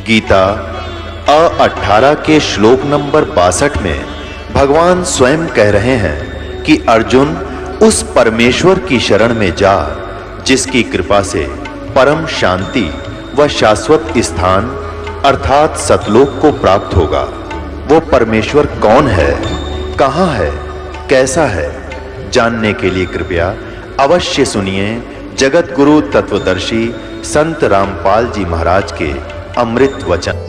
गीता 18 के श्लोक नंबर 62 में भगवान स्वयं कह रहे हैं कि अर्जुन उस परमेश्वर की शरण में जा जिसकी कृपा से परम शांति व शाश्वत स्थान अर्थात सतलोक को प्राप्त होगा। वो परमेश्वर कौन है, कहां है, कैसा है, जानने के लिए कृपया अवश्य सुनिए जगत गुरु तत्वदर्शी संत रामपाल जी महाराज के अमृत वचन।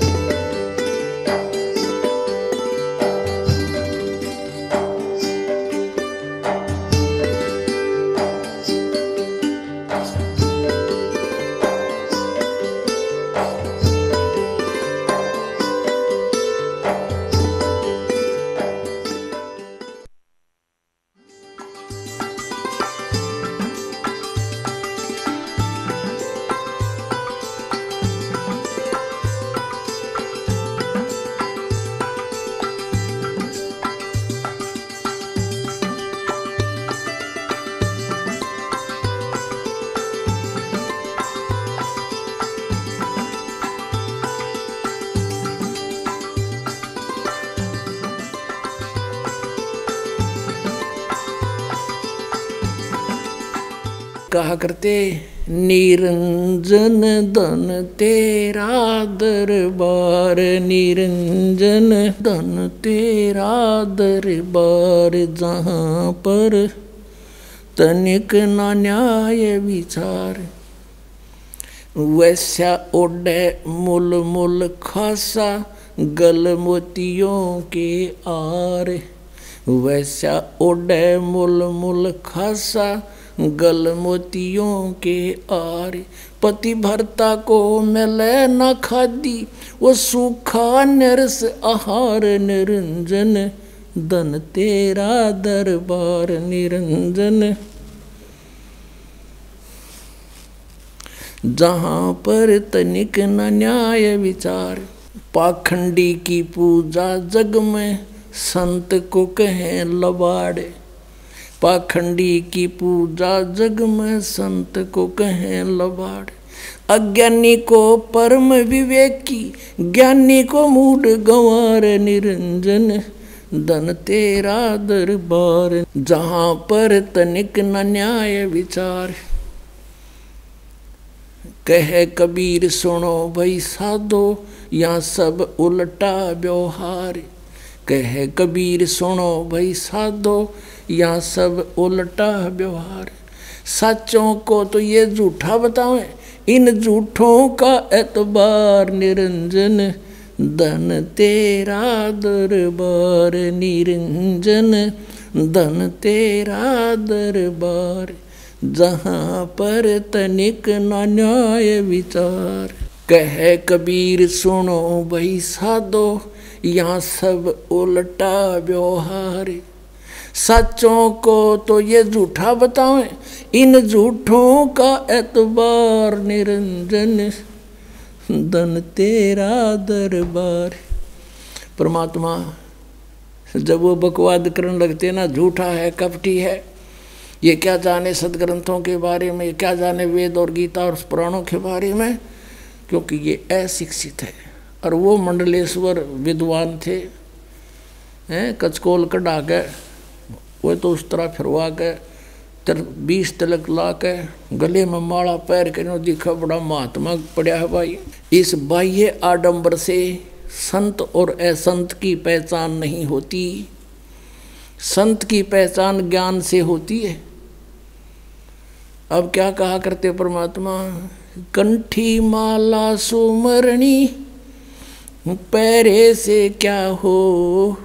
कहा करते निरंजन धन तेरा दरबार, निरंजन धन तेरा दरबार, जहाँ पर तनिक ना न्याय विचार, वैसा ओढ़े मुल मुल खासा गल मोतियों के आर, वैसा ओढ़े मुल मुल खासा गल मोतियों के आर, पति भरता को मिले न खादी वो सूखा नरस आहार, निरंजन धन तेरा दरबार, निरंजन जहाँ पर तनिक न न्याय विचार, पाखंडी की पूजा जग में संत को कहें लबाड़े, पाखंडी की पूजा जग में संत को कहें लबाड़, अज्ञानी को परम विवेकी ज्ञानी को मूढ़ गंवार, निरंजन धन तेरा दरबार, जहाँ पर तनिक न न्याय विचार, कहे कबीर सुनो भाई साधो यहाँ सब उल्टा व्यवहार, कहे कबीर सुनो भाई साधो यहाँ सब उल्टा व्यवहार, सच्चों को तो ये झूठा बतावें इन झूठों का एतबार, निरंजन धन तेरा दरबार, निरंजन धन तेरा दरबार, जहाँ पर तनिक न न्याय विचार, कहे कबीर सुनो भाई साधो यहाँ सब उल्टा व्यवहार, सच्चों को तो ये झूठा बतावें इन झूठों का एतबार, निरंजन धन तेरा दरबार। परमात्मा जब वो बकवाद करने लगते ना, झूठा है, कपटी है, ये क्या जाने सदग्रंथों के बारे में, क्या जाने वेद और गीता और पुराणों के बारे में, क्योंकि ये अशिक्षित है। और वो मंडलेश्वर विद्वान थे, हैं कचकोल कढ़ा के वो तो उस तरह फिरवा के 20 तिलक ला के गले में माला पैर के नो दिखा बड़ा महात्मा पड़ा है भाई। इस बाह्य आडंबर से संत और असंत की पहचान नहीं होती, संत की पहचान ज्ञान से होती है। अब क्या कहा करते परमात्मा, कंठी माला सुमरणी पैरे से क्या हो,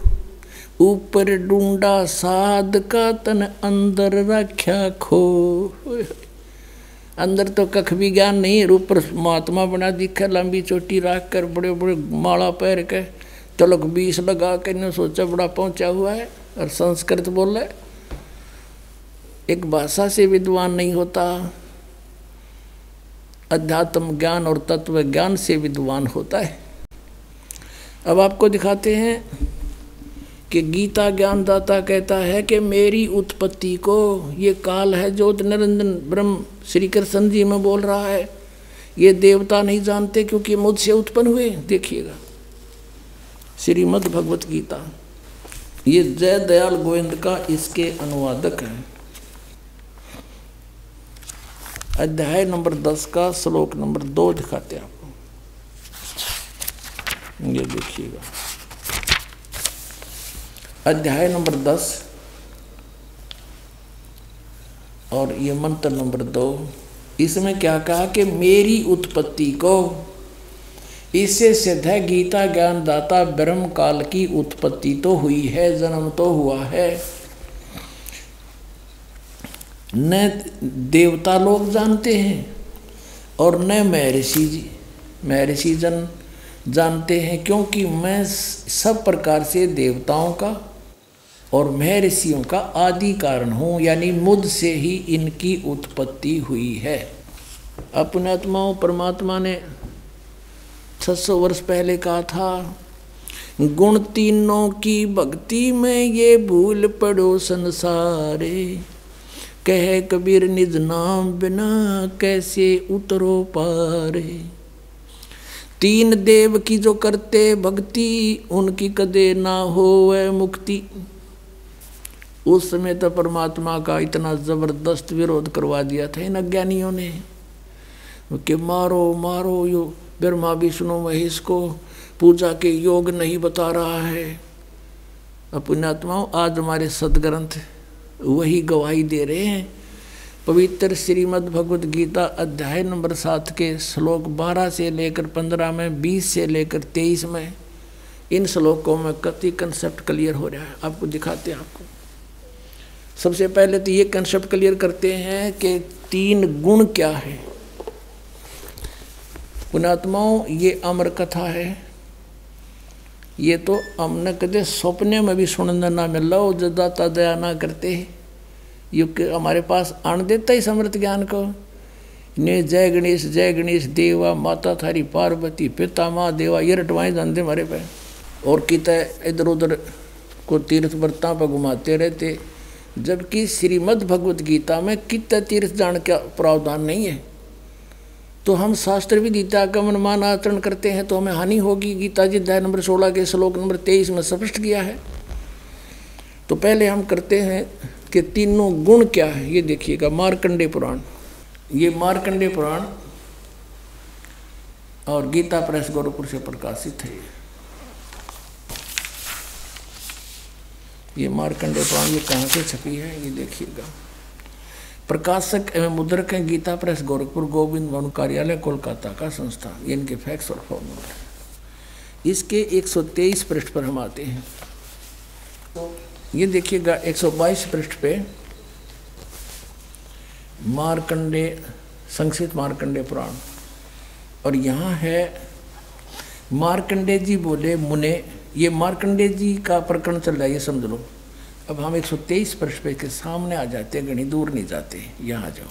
ऊपर ढूंढा साध का तन अंदर रख्या खो। अंदर तो कख भी ज्ञान नहीं, ऊपर महात्मा बना दिखा, लंबी चोटी रख कर बड़े बड़े माला पैर के तिलक 20 लगा के ने सोचा बड़ा पहुंचा हुआ है, और संस्कृत बोले। एक भाषा से विद्वान नहीं होता, अध्यात्म ज्ञान और तत्व ज्ञान से विद्वान होता है। अब आपको दिखाते हैं कि गीता ज्ञानदाता कहता है कि मेरी उत्पत्ति को ये काल है जो निरंजन ब्रह्म श्री कृष्ण जी में बोल रहा है, ये देवता नहीं जानते क्योंकि मुझसे उत्पन्न हुए। देखिएगा श्रीमद् भगवत गीता, ये जय दयाल गोविंद का इसके अनुवादक है। अध्याय नंबर 10 का श्लोक नंबर 2 दिखाते हैं आपको, ये देखिएगा। अध्याय नंबर 10 और ये मंत्र नंबर 2। इसमें क्या कहा कि मेरी उत्पत्ति को, इससे सिद्ध है गीता ज्ञान दाता ब्रह्म काल की उत्पत्ति तो हुई है, जन्म तो हुआ है। न देवता लोग जानते हैं और न महर्षि जन जानते हैं, क्योंकि मैं सब प्रकार से देवताओं का और महर्षियों का आदि कारण हूँ, यानी मुझसे ही इनकी उत्पत्ति हुई है। अपने आत्माओं परमात्मा ने 600 वर्ष पहले कहा था, गुण तीनों की भक्ति में ये भूल पड़ो संसारे, कहे कबीर निज नाम बिना कैसे उतरो पारे। 3 देव की जो करते भक्ति, उनकी कदे ना होवे मुक्ति। उस समय तो परमात्मा का इतना जबरदस्त विरोध करवा दिया था इन अज्ञानियों ने कि मारो मारो, यो ब्रह्मा विष्णु महेश को पूजा के योग नहीं बता रहा है। अपने आत्माओं आज हमारे सदग्रंथ वही गवाही दे रहे हैं। पवित्र श्रीमद् भगवत गीता अध्याय नंबर 7 के श्लोक 12 से लेकर 15 में, 20 से लेकर 23 में, इन श्लोकों में कति कंसेप्ट क्लियर हो रहा है। आपको दिखाते हैं। आपको सबसे पहले तो ये कंसेप्ट क्लियर करते हैं कि 3 गुण क्या है। पुणात्माओं, ये अमर कथा है। ये तो हमने कदे सपने में भी सुनने ना मिल रहा हो, जदाता दया ना करते युग हमारे पास आन देता ही समर्थ ज्ञान को। ने जय गणेश देवा, माता थारी पार्वती, पिता माँ देवा, ये रटवाएं जानते हमारे पे। और किता इधर उधर को तीर्थ व्रता पर घुमाते रहते, जबकि श्रीमद् भगवत गीता में कितना तीर्थ जान का प्रावधान नहीं है। तो हम शास्त्र भी गीता का मनमान आचरण करते हैं तो हमें हानि होगी। गीता जी अध्याय नंबर 16 के श्लोक नंबर 23 में स्पष्ट किया है। तो पहले हम करते हैं कि तीनों गुण क्या है। ये देखिएगा मार्कंडेय पुराण, ये मार्कंडेय पुराण और गीता प्रेस गोरखपुर से प्रकाशित है। ये मार्कंडेय पुराण ये कहाँ से छपी है ये देखिएगा। प्रकाशक एवं मुद्रक हैं गीता प्रेस गोरखपुर, गोविंद भवन कार्यालय कोलकाता का संस्थान। ये इनके फैक्स और फोन नंबर। इसके 123 पृष्ठ पर हम आते हैं। तो ये देखिएगा 122 पृष्ठ पे मार्कंडेय, संक्षिप्त मार्कंडेय पुराण, और यहाँ है मार्कंडेय जी बोले मुने। ये मार्कंडेय जी का प्रकरण चल रहा है, ये समझ लो। अब हम 123 पृष्ठ पे के सामने आ जाते हैं, घनी दूर नहीं जाते, यहाँ जाओ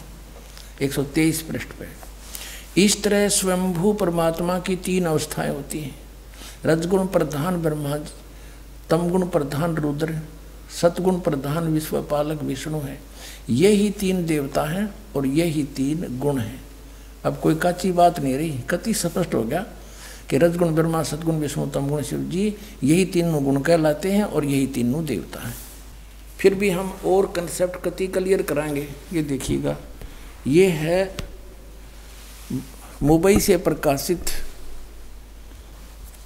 123 पृष्ठ पे। इस तरह स्वयंभू परमात्मा की 3 अवस्थाएं होती हैं। रजगुण प्रधान ब्रह्मा, तमगुण प्रधान रुद्र, सतगुण प्रधान विश्वपालक विष्णु है। ये ही 3 देवता हैं और ये ही 3 गुण हैं। अब कोई कच्ची बात नहीं रही, कति स्पष्ट हो गया कि रजगुण ब्रह्मा, सतगुण विष्णु, तमगुण शिव जी, यही 3 गुण कहलाते हैं और यही 3 देवता हैं। फिर भी हम और कंसेप्ट कति क्लियर कराएंगे। ये देखिएगा, ये है मुंबई से प्रकाशित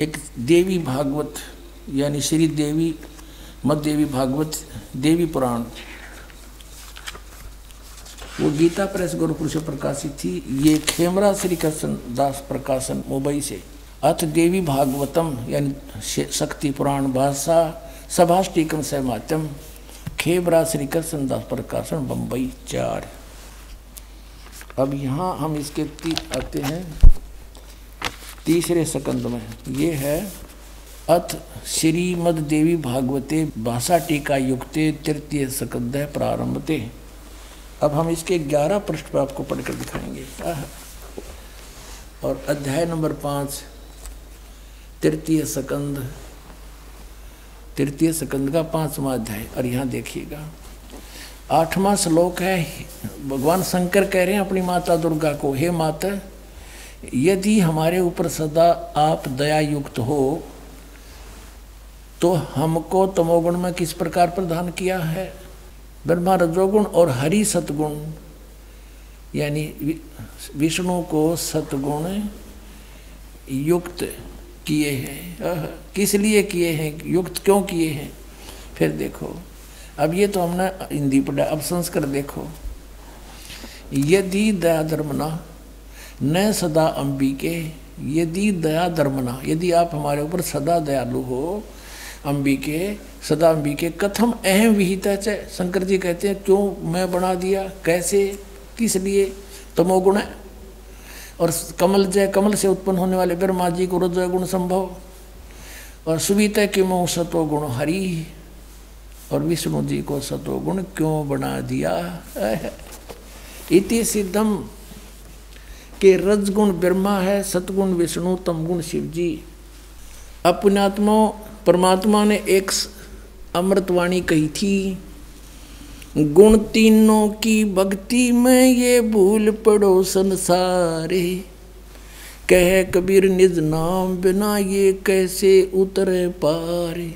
एक देवी भागवत, यानी श्री देवी मद देवी भागवत देवी पुराण। वो गीता प्रेस गोरखपुर से प्रकाशित थी। ये खेमरा श्री कृष्ण दास प्रकाशन मुंबई से। अथ देवी भागवतम यानी शक्ति पुराण भाषा सभाष्टिकम सहमात्यम, खेमरा श्री कृष्ण दास प्रकाशन बम्बई 4। अब यहाँ हम इसके आते हैं तीसरे स्कंद में। ये है अथ श्रीमद देवी भागवते भाषा टीका युक्ते तृतीय स्कंद प्रारंभते। अब हम इसके 11 पृष्ठ पर आपको पढ़कर दिखाएंगे। और अध्याय नंबर 5 तृतीय स्कंद का 5वां अध्याय। और यहाँ देखिएगा 8वां श्लोक है। भगवान शंकर कह रहे हैं अपनी माता दुर्गा को, हे माता, यदि हमारे ऊपर सदा आप दया युक्त हो तो हमको तमोगुण में किस प्रकार प्रदान किया है? ब्रह्मा रजोगुण और हरि सतगुण, यानी विष्णु को सतगुण युक्त किए हैं। किस लिए किए हैं, युक्त क्यों किए हैं? फिर देखो, अब ये तो हमने हिंदी पढ़ा, अब संस्कृत देखो। यदि दया धर्मना न सदा अंबिके, यदि दया धर्मना, यदि आप हमारे ऊपर सदा दयालु हो, अंबिके सदा अंबिके कथम अहम विहिता च, शंकर जी कहते हैं क्यों मैं बना दिया, कैसे, किस लिए? तमोगुण है। और कमल जय, कमल से उत्पन्न होने वाले ब्रह्मा जी को रजोगुण संभव, और सुविता किमो सतोगुण हरि, और विष्णु जी को सतोगुण क्यों बना दिया? इति सिद्धम के रजगुण ब्रह्मा है, सतगुण विष्णु, तमगुण शिव जी। अपनात्मा परमात्मा ने एक अमृतवाणी कही थी, गुण तीनों की भक्ति में ये भूल पड़ो संसारे, कह कबीर निज नाम बिना ये कैसे उतरे पारे।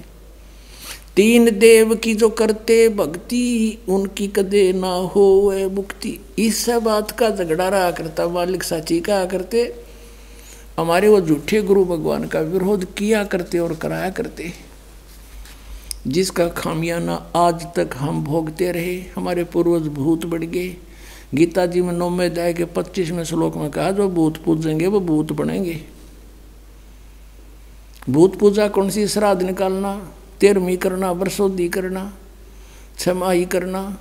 तीन देव की जो करते भक्ति, उनकी कदे ना होए मुक्ति। इस बात का झगड़ा रहा करता मालिक साची कहा करते, हमारे वो झूठे गुरु भगवान का विरोध किया करते और कराया करते, जिसका खामियाना आज तक हम भोगते रहे। हमारे पूर्वज भूत बढ़ गए। गीता जी में 9वें अध्याय के 25वें श्लोक में कहा, जो भूत पूजेंगे वो भूत बनेंगे। भूत पूजा कौन सी? श्राद्ध निकालना, 13वीं करना, वर्षोद्धि करना, 6माही करना,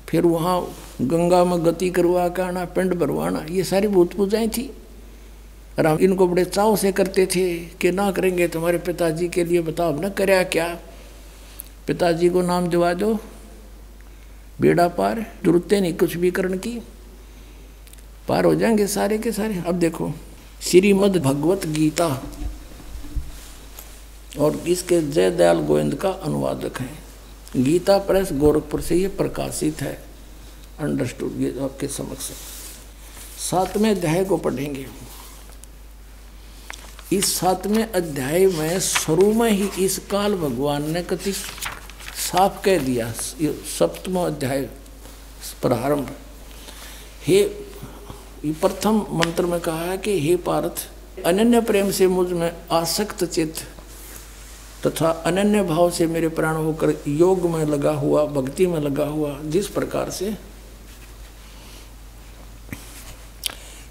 फिर वहाँ गंगा में गति करवा के आना, पिंड भरवाना, ये सारी भूत पूजाएं थी। और हम इनको बड़े चाव से करते थे कि ना करेंगे तुम्हारे पिताजी के लिए, बताओ अब ना करया क्या? पिताजी को नाम दिवा दो, बेड़ा पार, जरूरत नहीं कुछ भी करने की, पार हो जाएंगे सारे के सारे। अब देखो, श्रीमद् भगवत गीता और इसके जय दयाल गोविंद का अनुवादक है। गीता प्रेस गोरखपुर से ये प्रकाशित है। अंडरस्टूड, ये आपके समक्ष 7वें अध्याय को पढ़ेंगे। इस 7वें अध्याय में शुरू में ही इस काल भगवान ने कति साफ कह दिया। 7वां अध्याय प्रारंभ, हे प्रथम मंत्र में कहा है कि हे पार्थ, अनन्य प्रेम से मुझ में आसक्त चित्त तथा अनन्य भाव से मेरे प्राण होकर योग में लगा हुआ, भक्ति में लगा हुआ, जिस प्रकार से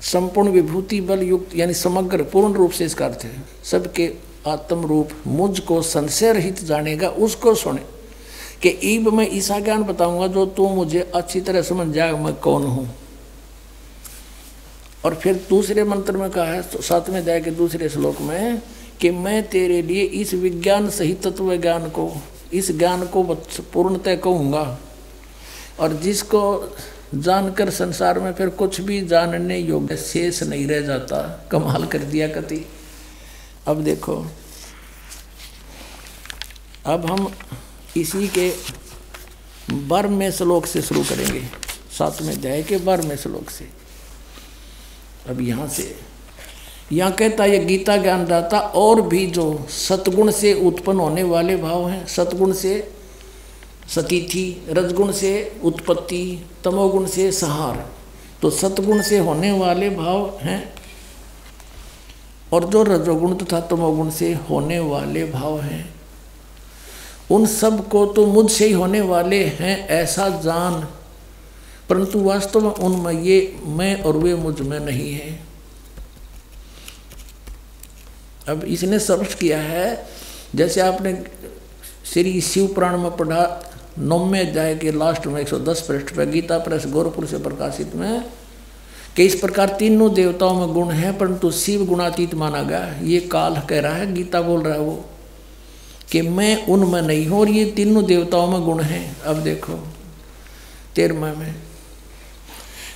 संपूर्ण विभूति बल युक्त, यानी समग्र पूर्ण रूप से इसका अर्थ है सबके आत्म रूप मुझको संशय रहित जानेगा, उसको सुने। कि ईब मैं ऐसा ज्ञान बताऊंगा जो तू मुझे अच्छी तरह समझ जाएगा मैं कौन हूं। और फिर दूसरे मंत्र में कहा है 7वें अध्याय के दूसरे श्लोक में कि मैं तेरे लिए इस विज्ञान सहित तत्व ज्ञान को, इस ज्ञान को पूर्णतः कहूँगा, और जिसको जानकर संसार में फिर कुछ भी जानने योग्य शेष नहीं रह जाता। कमाल कर दिया कति। अब देखो, अब हम इसी के 12वें श्लोक से शुरू करेंगे, 7वें अध्याय के 12वें श्लोक से। अब यहाँ से यहाँ कहता है गीता ज्ञानदाता और भी जो सतगुण से उत्पन्न होने वाले भाव हैं, सतगुण से सतीथि, रजगुण से उत्पत्ति, तमोगुण से संहार, तो सतगुण से होने वाले भाव हैं, और जो रजोगुण तथा तमोगुण से होने वाले भाव हैं, उन सब को तो मुझसे ही होने वाले हैं ऐसा जान, परंतु वास्तव में उनमें ये मैं और वे मुझ में नहीं है। अब इसने स्पष्ट किया है, जैसे आपने श्री शिव पुराण में पढ़ा 9वें अध्याय के लास्ट में 110 पृष्ठ पर, गीता प्रेस गोरखपुर से प्रकाशित में, कि इस प्रकार तीनों देवताओं में गुण है परंतु शिव गुणातीत माना गया। ये काल कह रहा है, गीता बोल रहा है वो, कि मैं उनमें नहीं हूँ और ये तीनों देवताओं में गुण हैं। अब देखो 13वें में,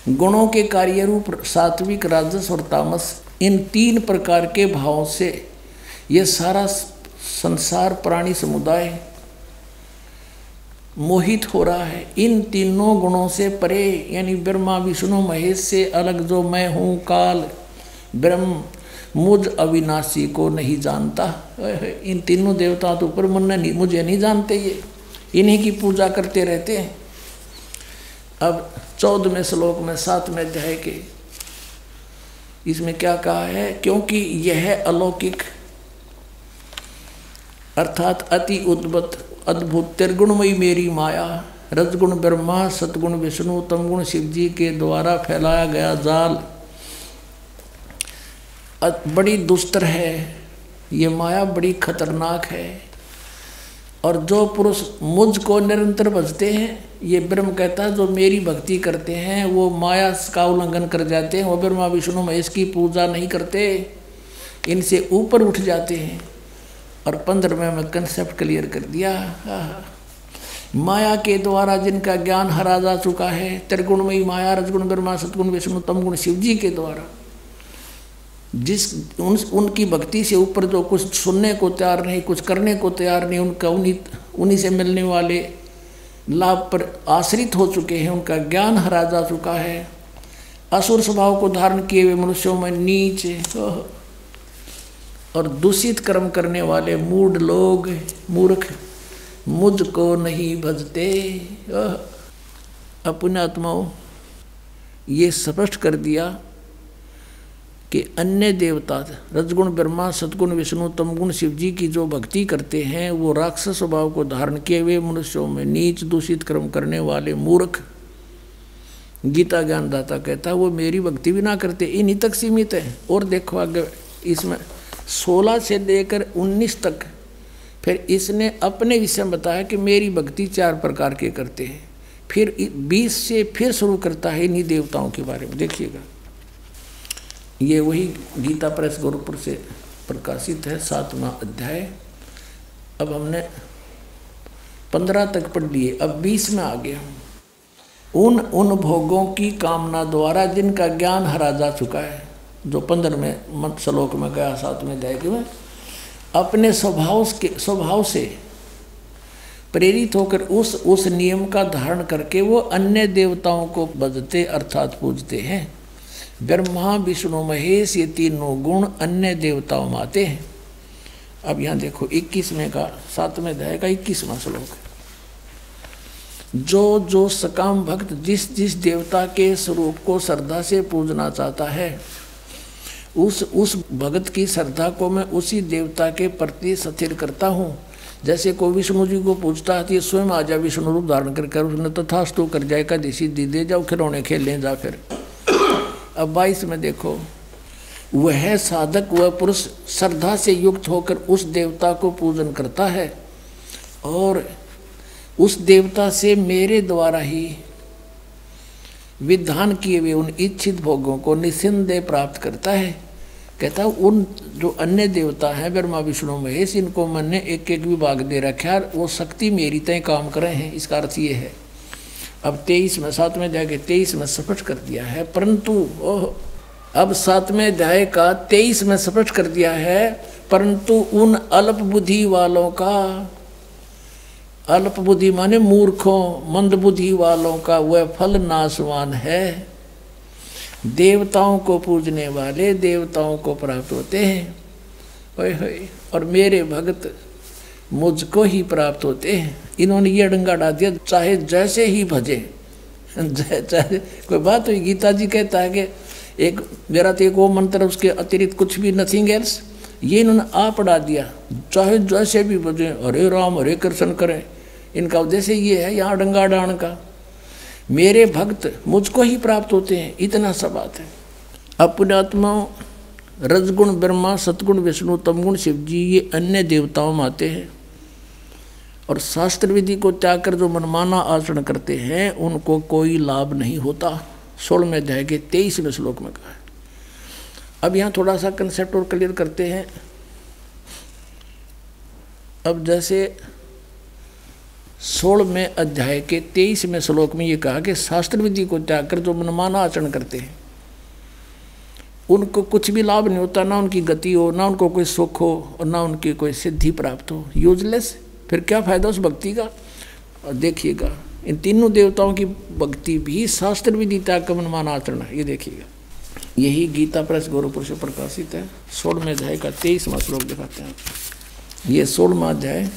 गुणों के कार्य रूप सात्विक, राजस और तामस, इन 3 प्रकार के भावों से ये सारा संसार प्राणी समुदाय मोहित हो रहा है। इन तीनों गुणों से परे, यानी ब्रह्मा विष्णु महेश से अलग जो मैं हूँ, काल ब्रह्म मुझ अविनाशी को नहीं जानता। इन तीनों देवताओं तो ऊपर मुझे नहीं जानते, ये इन्हीं की पूजा करते रहते हैं। अब 14वें श्लोक में 7वें अध्याय के इसमें क्या कहा है, क्योंकि यह अलौकिक अर्थात अति उद्भुत अद्भुत त्रिगुणमयी मेरी माया, रजगुण ब्रह्मा, सतगुण विष्णु, तमगुण शिव जी के द्वारा फैलाया गया जाल बड़ी दुस्तर है। ये माया बड़ी खतरनाक है। और जो पुरुष मुझ को निरंतर भजते हैं, ये ब्रह्म कहता है, जो मेरी भक्ति करते हैं वो माया का उल्लंघन कर जाते हैं, वो ब्रह्मा विष्णु महेश की पूजा नहीं करते, इनसे ऊपर उठ जाते हैं। और 15वें में कंसेप्ट क्लियर कर दिया। माया के द्वारा जिनका ज्ञान हरा जा चुका है, त्रिगुणमयी माया, रजगुण ब्रह्मा, सतगुण विष्णु, तमगुण शिव जी के द्वारा उनकी भक्ति से ऊपर जो कुछ सुनने को तैयार नहीं, कुछ करने को तैयार नहीं, उनका उन्हीं से मिलने वाले लाभ पर आश्रित हो चुके हैं, उनका ज्ञान हरा जा चुका है। असुर स्वभाव को धारण किए हुए मनुष्यों में नीच और दूषित कर्म करने वाले मूढ़ लोग, मूर्ख मुझको नहीं भजते। अपने आत्माओं ये स्पष्ट कर दिया कि अन्य देवता रजगुण ब्रह्मा, सतगुण विष्णु, तमगुण शिव जी की जो भक्ति करते हैं वो राक्षस स्वभाव को धारण किए हुए मनुष्यों में नीच दूषित कर्म करने वाले मूर्ख, गीता ज्ञानदाता कहता है वो मेरी भक्ति भी ना करते, इन्हीं तक सीमित है। और देखो आगे इसमें 16 से लेकर 19 तक फिर इसने अपने विषय में बताया कि मेरी भक्ति 4 प्रकार के करते हैं। फिर 20 से फिर शुरू करता है इन्हीं देवताओं के बारे में। देखिएगा, ये वही गीता प्रेस गोरखपुर से प्रकाशित है 7वां अध्याय। अब हमने 15 तक पढ़ लिए, अब 20 में आ गए। उन भोगों की कामना द्वारा जिनका ज्ञान हरा जा चुका है, जो 15वें श्लोक में गया 7वें अध्याय में, अपने स्वभाव से प्रेरित होकर उस नियम का धारण करके वो अन्य देवताओं को भजते अर्थात पूजते हैं। ब्रह्मा विष्णु महेश ये तीनों गुण अन्य देवताओं में आते हैं। अब यहाँ देखो 21वें का 7वें अध्याय का 21वां श्लोक, जो सकाम भक्त जिस देवता के स्वरूप को श्रद्धा से पूजना चाहता है, उस भगत की श्रद्धा को मैं उसी देवता के प्रति स्थिर करता हूँ। जैसे कोई विष्णु जी को पूछता है तो स्वयं आ जा विष्णु रूप धारण कर उसने तथास्तु कर जाए, का देसी दे जाओ, खिलौने खेल लें जा। फिर अब 22 में देखो, वह साधक वह पुरुष श्रद्धा से युक्त होकर उस देवता को पूजन करता है और उस देवता से मेरे द्वारा ही विधान किए हुए उन इच्छित भोगों को निस्संदेह प्राप्त करता है। कहता है उन जो अन्य देवता हैं ब्रह्मा विष्णु महेश, इनको मैंने एक एक विभाग दे रखा है, वो शक्ति मेरी तय काम कर रहे हैं। इसका अर्थ ये है। अब 23 में 7वें अध्याय के 23 में स्पष्ट कर दिया है, परंतु अब 7वें अध्याय का 23 में स्पष्ट कर दिया है, परंतु उन अल्प बुद्धि वालों का, अल्प बुद्धि माने मूर्खों मंद बुद्धि वालों का वह फल नाशवान है। देवताओं को पूजने वाले देवताओं को प्राप्त होते हैं, और मेरे भक्त मुझको ही प्राप्त होते हैं। इन्होंने ये डंगा डाल दिया, चाहे जैसे ही भजे, चाहे कोई बात हुई। गीता जी कहता है कि एक मेरा तो एक वो मंत्र, उसके अतिरिक्त कुछ भी नथिंग एल्स, ये इन्होंने आ पढ़ा दिया, चाहे जैसे भी भजे, हरे राम हरे कृष्ण करें। इनका उद्देश्य ये है यहाँ डंगा डाण का, मेरे भक्त मुझको ही प्राप्त होते हैं, इतना सा बात है। अपने आत्माओं रजगुण ब्रह्मा, सतगुण विष्णु, तमगुण शिव जी ये अन्य देवताओं में आते हैं, और शास्त्र विधि को त्याग कर जो मनमाना आचरण करते हैं उनको कोई लाभ नहीं होता। 16वें अध्याय के 23वें श्लोक में कहा है। अब यहाँ थोड़ा सा कंसेप्ट और क्लियर करते हैं। अब जैसे 16वें अध्याय के 23वें श्लोक में ये कहा कि शास्त्र विधि को त्याग कर जो मनमाना आचरण करते हैं उनको कुछ भी लाभ नहीं होता, ना उनकी गति हो, ना उनको कोई सुख हो, और ना उनकी कोई सिद्धि प्राप्त हो। यूजलेस, फिर क्या फायदा उस भक्ति का। और देखिएगा इन तीनों देवताओं की भक्ति भी शास्त्र विधि त्याग का मनमाना आचरण है। ये देखिएगा यही गीता प्रेस गोरखपुर से प्रकाशित है। 16वें अध्याय का 23वां श्लोक दिखाते हैं। ये 16वां अध्याय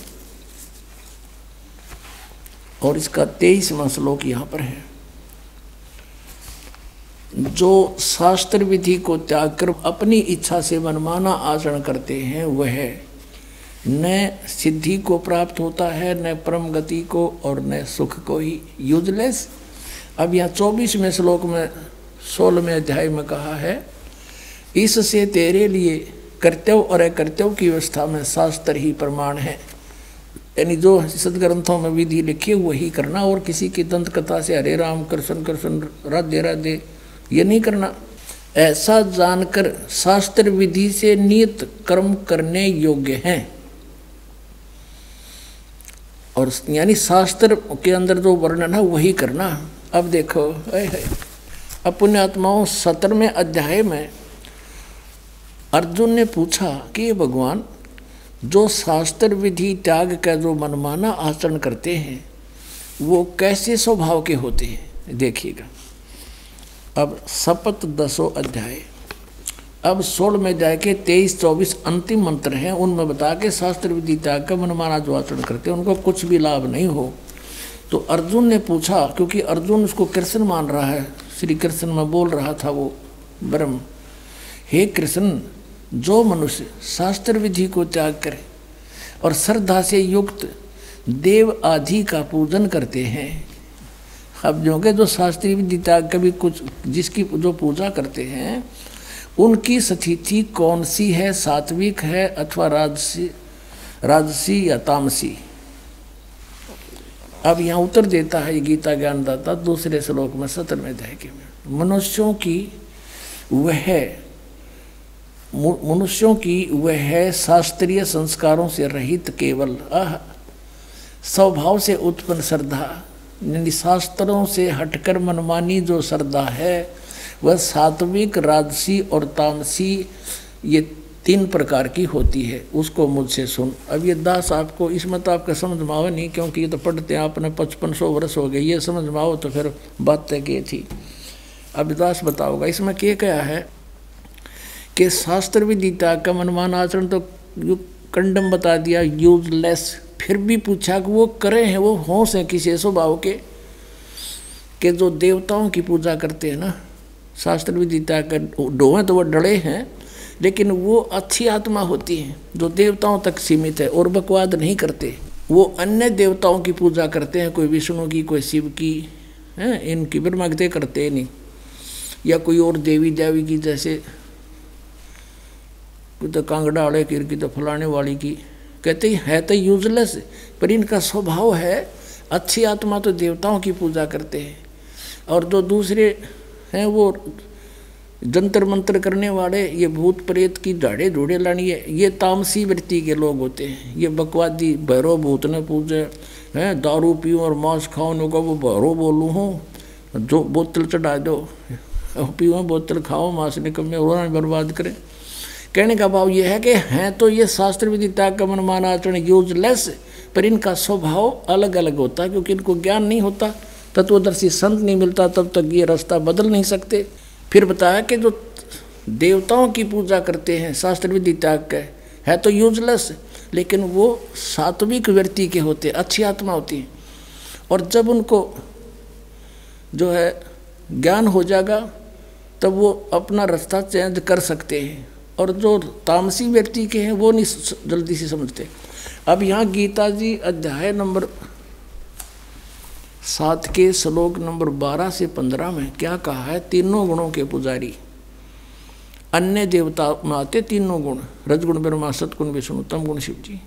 और इसका 23वां श्लोक यहाँ पर है। जो शास्त्र विधि को त्याग कर अपनी इच्छा से मनमाना आचरण करते हैं वह न सिद्धि को प्राप्त होता है, न परम गति को, और न सुख को ही। यूजलेस। अब यहाँ 24वें श्लोक में 16वें अध्याय में कहा है, इससे तेरे लिए कर्तव्य और अकर्तव्य की व्यवस्था में शास्त्र ही प्रमाण है। यानी जो सदग्रंथों में विधि लिखी वही करना, और किसी की दंत कथा से हरे राम कृष्ण कृष्ण राधे राधे ये नहीं करना। ऐसा जानकर शास्त्र विधि से नियत कर्म करने योग्य हैं, और यानी शास्त्र के अंदर जो वर्णन है वही करना। अब देखो अपने आत्माओं 17वें अध्याय में अर्जुन ने पूछा कि भगवान, जो शास्त्र विधि त्याग का जो मनमाना आचरण करते हैं वो कैसे स्वभाव के होते हैं। देखिएगा अब शपथ 10वां अध्याय, अब 16वें अध्याय के 23-24 अंतिम मंत्र हैं। उनमें बता के शास्त्र विधि त्याग का मनमाना जो आचरण करते हैं उनको कुछ भी लाभ नहीं हो। तो अर्जुन ने पूछा, क्योंकि अर्जुन उसको कृष्ण मान रहा है, श्री कृष्ण में बोल रहा था वो ब्रह्म, हे कृष्ण, जो मनुष्य शास्त्र विधि को त्याग करे और श्रद्धा से युक्त देव आदि का पूजन करते हैं। अब जो शास्त्रीय विधि त्याग कभी कुछ जिसकी जो पूजा करते हैं उनकी स्थिति कौन सी है, सात्विक है अथवा राजसी या तामसी। अब यहाँ उत्तर देता है गीता ज्ञानदाता दूसरे श्लोक में 17वें अध्याय के में, मनुष्यों की वह शास्त्रीय संस्कारों से रहित केवल स्वभाव से उत्पन्न श्रद्धा, शास्त्रों से हटकर मनमानी जो श्रद्धा है वह सात्विक, राजसी और तामसी ये 3 प्रकार की होती है। उसको मुझसे सुन। अब ये दास आपको इसमें तो आपका समझ में आओ नहीं, क्योंकि ये तो पढ़ते हैं आपने 5500 वर्ष हो गए, ये समझ में आओ तो फिर बात तय की थी। अब दास बताओगा इसमें क्या है कि शास्त्र विधि त्याग का मनमाना आचरण तो कंडम बता दिया, यूजलेस। फिर भी पूछा कि वो करे हैं, वो होश हैं किसी स्वभाव के जो देवताओं की पूजा करते हैं ना, शास्त्र विधि त्याग कर डोहे तो वो डरे हैं, लेकिन वो अच्छी आत्मा होती है जो देवताओं तक सीमित है और बकवाद नहीं करते। वो अन्य देवताओं की पूजा करते हैं, कोई विष्णु की, कोई शिव की, हैं, इनकी ब्रह्मगते करते नहीं, या कोई और देवी देवी की, जैसे कोई तो कांगड़ा वाले की तो फलाने वाली की। कहते है तो यूजलेस, पर इनका स्वभाव है अच्छी आत्मा तो देवताओं की पूजा करते हैं, और जो दूसरे हैं वो जंतर मंत्र करने वाले, ये भूत प्रेत की दाढ़े धूड़े लानी है, ये तामसी वृत्ति के लोग होते हैं। ये बकवादी भैरव भूत ने पूजे हैं, दारू पीऊँ और मांस खाओ को वो भैरव बोलूँ हूँ, जो बोतल चढ़ा दो, पीओ बोतल खाओ, मांस निकम्मे और बर्बाद करें। कहने का भाव ये है कि हैं तो ये शास्त्र विधि त्याग का मनमाना आचरण यूजलेस, पर इनका स्वभाव अलग अलग होता है, क्योंकि इनको ज्ञान नहीं होता, तत्वदर्शी संत नहीं मिलता, तब तक ये रास्ता बदल नहीं सकते। फिर बताया कि जो देवताओं की पूजा करते हैं शास्त्र विधि त्याग के, है तो यूजलेस, लेकिन वो सात्विक व्यक्ति के होते, अच्छी आत्मा होती है, और जब उनको जो है ज्ञान हो जाएगा तब वो अपना रास्ता चेंज कर सकते हैं, और जो तामसी व्यक्ति के हैं वो नहीं जल्दी से समझते। अब यहाँ गीता जी अध्याय नंबर 7 के श्लोक नंबर 12 से 15 में क्या कहा है, तीनों गुणों के पुजारी, अन्य देवता में आते तीनों गुण, रजगुण ब्रह्मा, सतगुण विष्णु, तम गुण शिव जी।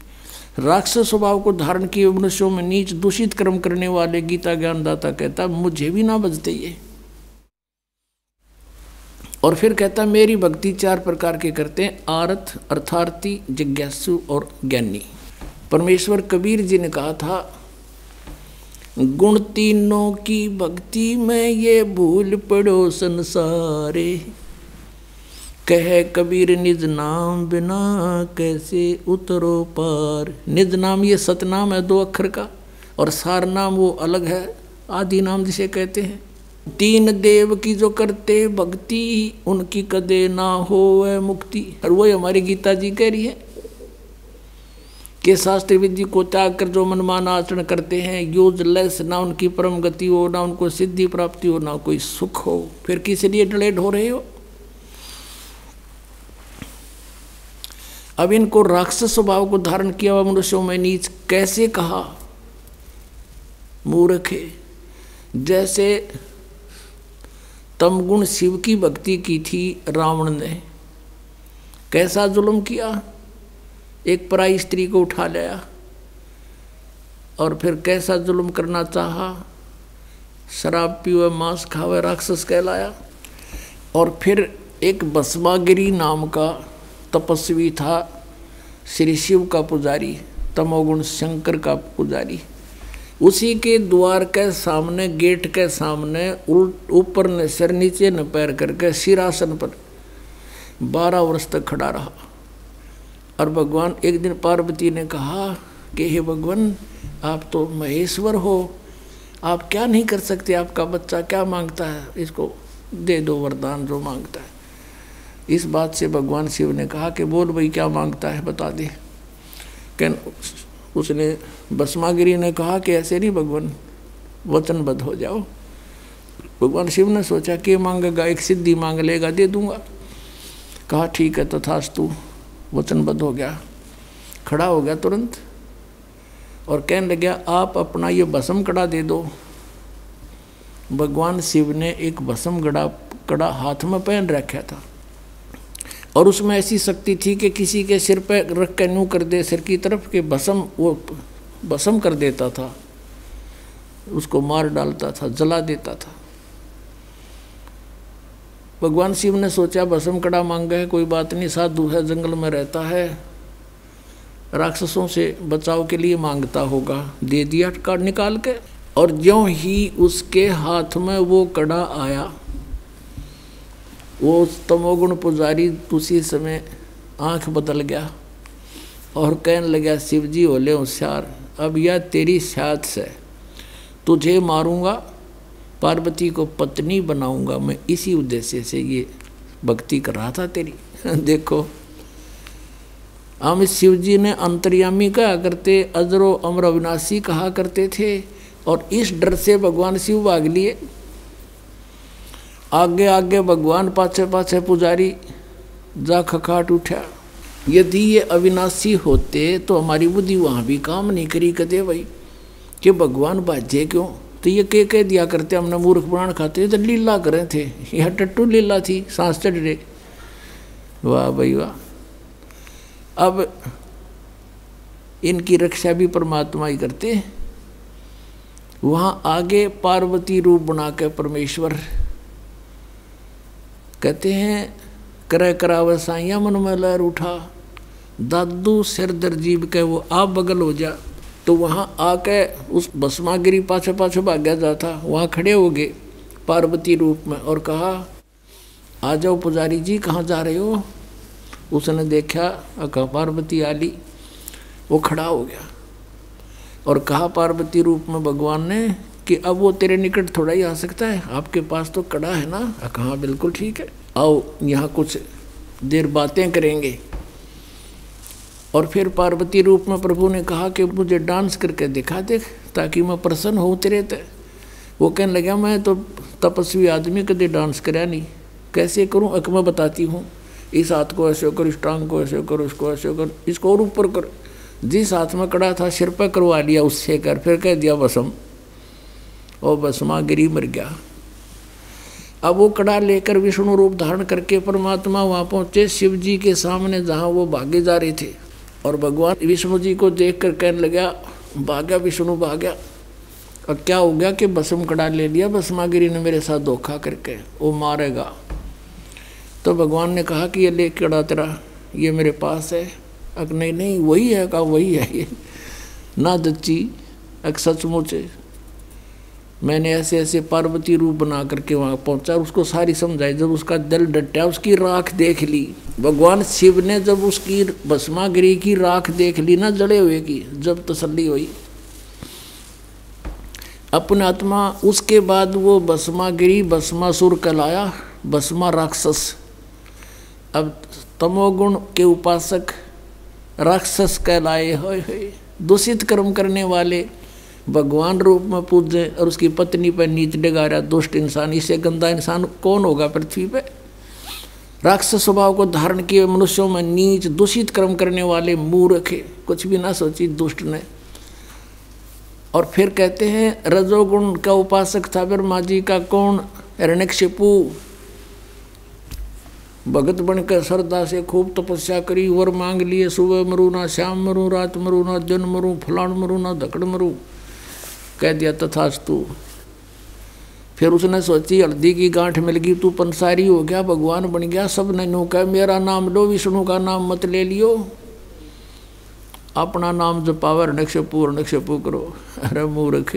राक्षस स्वभाव को धारण किए मनुष्यों में नीच दूषित कर्म करने वाले गीता ज्ञानदाता कहता मुझे भी ना बजते ये, और फिर कहता मेरी भक्ति 4 प्रकार के करते हैं, आरथ, अर्थार्थी, जिज्ञासु और ज्ञानी। परमेश्वर कबीर जी ने कहा था, गुण तीनों की भक्ति में ये भूल पड़ो संसारे, कहे कबीर निज नाम बिना कैसे उतरो पार। निज नाम ये सतनाम है 2 अक्षर का, और सार नाम वो अलग है, आदि नाम जिसे कहते हैं, तीन देव की जो करते भक्ति, उनकी कदे ना होवे मुक्ति। और वही हमारी गीता जी कह रही है कि शास्त्र विधि को त्याग कर जो मनमाना आचरण करते हैं, यूजलेस, ना उनकी परम गति हो, ना उनको सिद्धि प्राप्ति हो, ना कोई सुख हो, फिर किस लिए डलेड हो रहे हो। अब इनको राक्षस स्वभाव को धारण किया हुआ मनुष्यों में नीच कैसे कहा, मूर्खे। जैसे तमगुण शिव की भक्ति की थी रावण ने, कैसा जुल्म किया, एक पराई स्त्री को उठा लिया और फिर कैसा जुल्म करना चाहा, शराब पीवे, मांस खावे, राक्षस कहलाया। और फिर एक भस्मागिरी नाम का तपस्वी था, श्री शिव का पुजारी, तमोगुण शंकर का पुजारी, उसी के द्वार के सामने, गेट के सामने ऊपर न सिर नीचे न पैर करके सिरासन पर 12 वर्ष तक खड़ा रहा। और भगवान, एक दिन पार्वती ने कहा कि हे भगवान, आप तो महेश्वर हो, आप क्या नहीं कर सकते, आपका बच्चा क्या मांगता है, इसको दे दो वरदान जो मांगता है। इस बात से भगवान शिव ने कहा कि बोल भाई क्या मांगता है, बता दे। क्या उसने, भस्मागिरी ने कहा कि ऐसे नहीं भगवान, वचनबद्ध हो जाओ। भगवान शिव ने सोचा कि मांगेगा, एक सिद्धि मांग लेगा, दे दूंगा। कहा ठीक है तथास्तु, वचनबद्ध हो गया, खड़ा हो गया तुरंत और कहने लग गया आप अपना ये भस्म कड़ा दे दो। भगवान शिव ने एक भस्म कड़ा हाथ में पहन रखा था और उसमें ऐसी शक्ति थी कि किसी के सिर पे रख के यूं कर दे, सिर की तरफ के भस्म, वो भस्म कर देता था, उसको मार डालता था, जला देता था। भगवान शिव ने सोचा भस्म कड़ा मांगा है, कोई बात नहीं, साधु है, जंगल में रहता है, राक्षसों से बचाव के लिए मांगता होगा। दे दिया कार्ड निकाल के, और ज्यों ही उसके हाथ में वो कड़ा आया, वो तमोगुण पुजारी उसी समय आंख बदल गया और कहने लगा शिव जी होले होशियार, अब यह तेरी साथ से तुझे मारूंगा, पार्वती को पत्नी बनाऊंगा मैं, इसी उद्देश्य से ये भक्ति कर रहा था तेरी। देखो हम शिव जी ने अंतर्यामी कहा करते, अजरो अमर अविनाशी कहा करते थे, और इस डर से भगवान शिव भाग लिए। आगे आगे भगवान, पाछे पाछे पुजारी, जा खखाट उठा। यदि ये अविनाशी होते तो हमारी बुद्धि वहाँ भी काम नहीं करी कदे भाई, कि भगवान बाजे क्यों, तो ये कह दिया करते हमने मूर्ख पुराण खाते तो लीला करे थे, यह टट्टू लीला थी, सांस चढ़ रहे। वाह भाई वाह। अब इनकी रक्षा भी परमात्मा ही करते। वहाँ आगे पार्वती रूप बना के परमेश्वर कहते हैं, करे करावे साइया मन में लहर उठा, दादू सिर दर जीव के वो आप बगल हो जा। तो वहाँ आके उस भस्मागिरी पाछे पाछे भाग्या जाता, वहाँ खड़े हो गए पार्वती रूप में और कहा आ जाओ पुजारी जी, कहाँ जा रहे हो। उसने देखा, कहा पार्वती आली, वो खड़ा हो गया और कहा पार्वती रूप में भगवान ने कि अब वो तेरे निकट थोड़ा ही आ सकता है, आपके पास तो कड़ा है ना। कहा बिल्कुल ठीक है, आओ यहाँ कुछ देर बातें करेंगे। और फिर पार्वती रूप में प्रभु ने कहा कि मुझे डांस करके दिखा दे ताकि मैं प्रसन्न हो तेरे ते। वो कहने लगा मैं तो तपस्वी आदमी, कभी डांस कराया नहीं, कैसे करूँ, अक मैं बताती हूँ। इस हाथ को ऐसे करो, इस टांग को ऐसे करो, इसको ऐसे करो, इसको और ऊपर करो। जिस हाथ में कड़ा था सिर पर करवा लिया उससे कर, फिर कह दिया भस्म, और भस्मागिरी मर गया। अब वो कड़ा लेकर विष्णु रूप धारण करके परमात्मा वहाँ पहुँचे शिव जी के सामने, जहाँ वो भागे जा रहे थे। और भगवान विष्णु जी को देख कर कहने लगा, भागा विष्णु भागा। और क्या हो गया कि भस्म कड़ा ले लिया, भस्मागिरी ने मेरे साथ धोखा करके, वो मारेगा। तो भगवान ने कहा कि ये ले कड़ा तेरा, ये मेरे पास है। अक नहीं नहीं वही है, कहा वही है ये ना दच्ची, अक सचमुच मैंने ऐसे ऐसे पार्वती रूप बना करके वहाँ पहुँचा, उसको सारी समझाई। जब उसका दिल डटा, उसकी राख देख ली, भगवान शिव ने जब उसकी भस्मागिरी की राख देख ली ना जड़े हुए की, जब तसल्ली हुई। अपने आत्मा। उसके बाद वो भस्मागिरी भस्मासुर कहलाया, भस्मा राक्षस। अब तमोगुण के उपासक राक्षस कहलाए। होए दूषित कर्म करने वाले भगवान रूप में पूजे और उसकी पत्नी पर नीच डगारा दुष्ट इंसान। इससे गंदा इंसान कौन होगा पृथ्वी पे? राक्षस स्वभाव को धारण किए मनुष्यों में नीच दूषित कर्म करने वाले मूर्ख, कुछ भी ना सोची दुष्ट ने। और फिर कहते हैं रजोगुण का उपासक था ब्रह्मा जी का कौन? हिरण्यकशिपु। भगत बनकर श्रद्धा से खूब तपस्या करी, वर मांग लिए, सुबह मरू ना शाम मरू, रात मरू ना दिन मरू, फलान मरू ना धकड़ मरू। कह दिया तथास्तु। फिर उसने सोची हल्दी की गांठ मिल गई, तू पंसारी हो गया, भगवान बन गया। सब ने नो कहा मेरा नाम लो, विष्णु का नाम मत ले लियो, अपना नाम जपावर नक्षपू करो। अरे मूर्ख।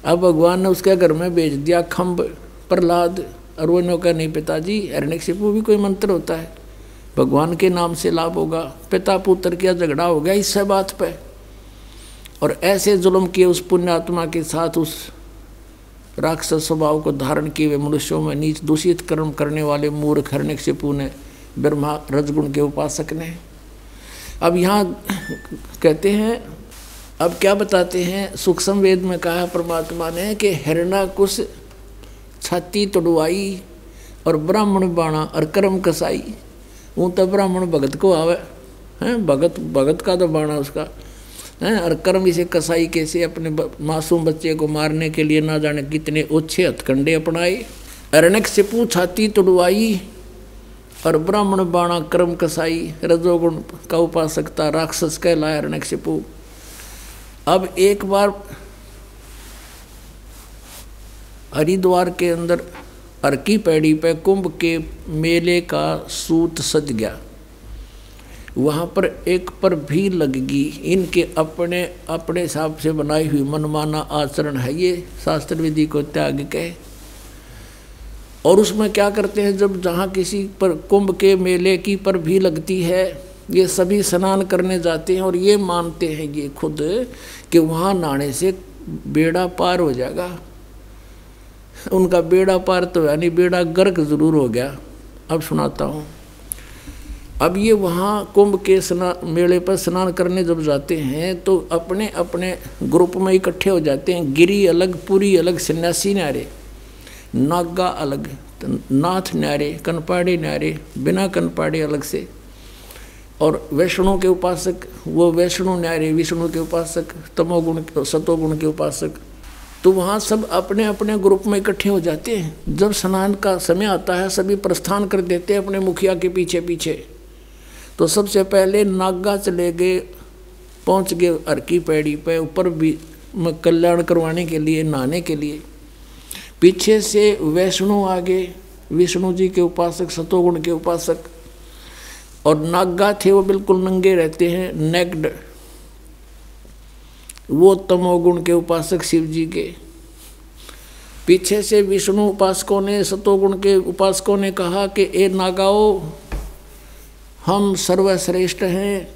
अब भगवान ने उसके घर में भेज दिया खम्ब प्रहलाद, और वो नो कहा नहीं पिताजी, हिरण्यकशिपु भी कोई मंत्र होता है, भगवान के नाम से लाभ होगा। पिता पुत्र का झगड़ा हो गया इससे बात पे। और ऐसे जुल्म किए उस पुण्यात्मा के साथ, उस राक्षस स्वभाव को धारण किए हुए मनुष्यों में नीच दूषित कर्म करने वाले मूर्ख हिरण्यकशिपु ने, ब्रह्मा रजगुण के उपासक ने। अब यहाँ कहते हैं, अब क्या बताते हैं, सूक्ष्म वेद में कहा परमात्मा ने कि हिरण्याकुश छाती तोड़वाई और ब्राह्मण बाणा और कर्म कसाई। वो तो ब्राह्मण भगत को आवे हैं, भगत का तो बाणा उसका हैं, और कर्म इसे कसाई कैसे अपने मासूम बच्चे को मारने के लिए ना जाने कितने ओछे हथकंडे अपनाए। हिरण्यकशिपु छाती तोड़वाई और ब्राह्मण बाणा कर्म कसाई, रजोगुण का उपासक था, राक्षस कहलाया हिरण्यकशिपु। अब एक बार हरिद्वार के अंदर अर्की पैड़ी पे कुंभ के मेले का सूत सज गया। वहाँ पर एक पर भी लगगी। इनके अपने अपने हिसाब से बनाई हुई मनमाना आचरण है, ये शास्त्र विधि को त्याग के। और उसमें क्या करते हैं, जब जहाँ किसी पर कुंभ के मेले की पर भी लगती है, ये सभी स्नान करने जाते हैं और ये मानते हैं ये खुद कि वहाँ नहाने से बेड़ा पार हो जाएगा। उनका बेड़ा पार तो यानी बेड़ा गर्क जरूर हो गया। अब सुनाता हूँ। अब ये वहाँ कुंभ के मेले पर स्नान करने जब जाते हैं तो अपने अपने ग्रुप में इकट्ठे हो जाते हैं। गिरी अलग, पुरी अलग, सन्यासी न्यारे, नागा अलग, नाथ न्यारे, कनपाड़े न्यारे, बिना कनपाड़े अलग से। और वैष्णु के उपासक वो वैष्णु न्यारे, विष्णु के उपासक, तमोगुण सतोगुण के उपासक। तो वहाँ सब अपने अपने ग्रुप में इकट्ठे हो जाते हैं। जब स्नान का समय आता है सभी प्रस्थान कर देते हैं अपने मुखिया के पीछे पीछे। तो सबसे पहले नागा चले गए, पहुँच गए अर्की पैड़ी पे ऊपर भी कल्याण करवाने के लिए, नहाने के लिए। पीछे से वैष्णु आगे, विष्णु जी के उपासक, सतोगुण के उपासक। और नागा थे वो बिल्कुल नंगे रहते हैं, नेक्ड, वो तमोगुण के उपासक शिव जी के। पीछे से विष्णु उपासकों ने, सतोगुण के उपासकों ने कहा कि ए नागाओ, हम सर्वश्रेष्ठ हैं,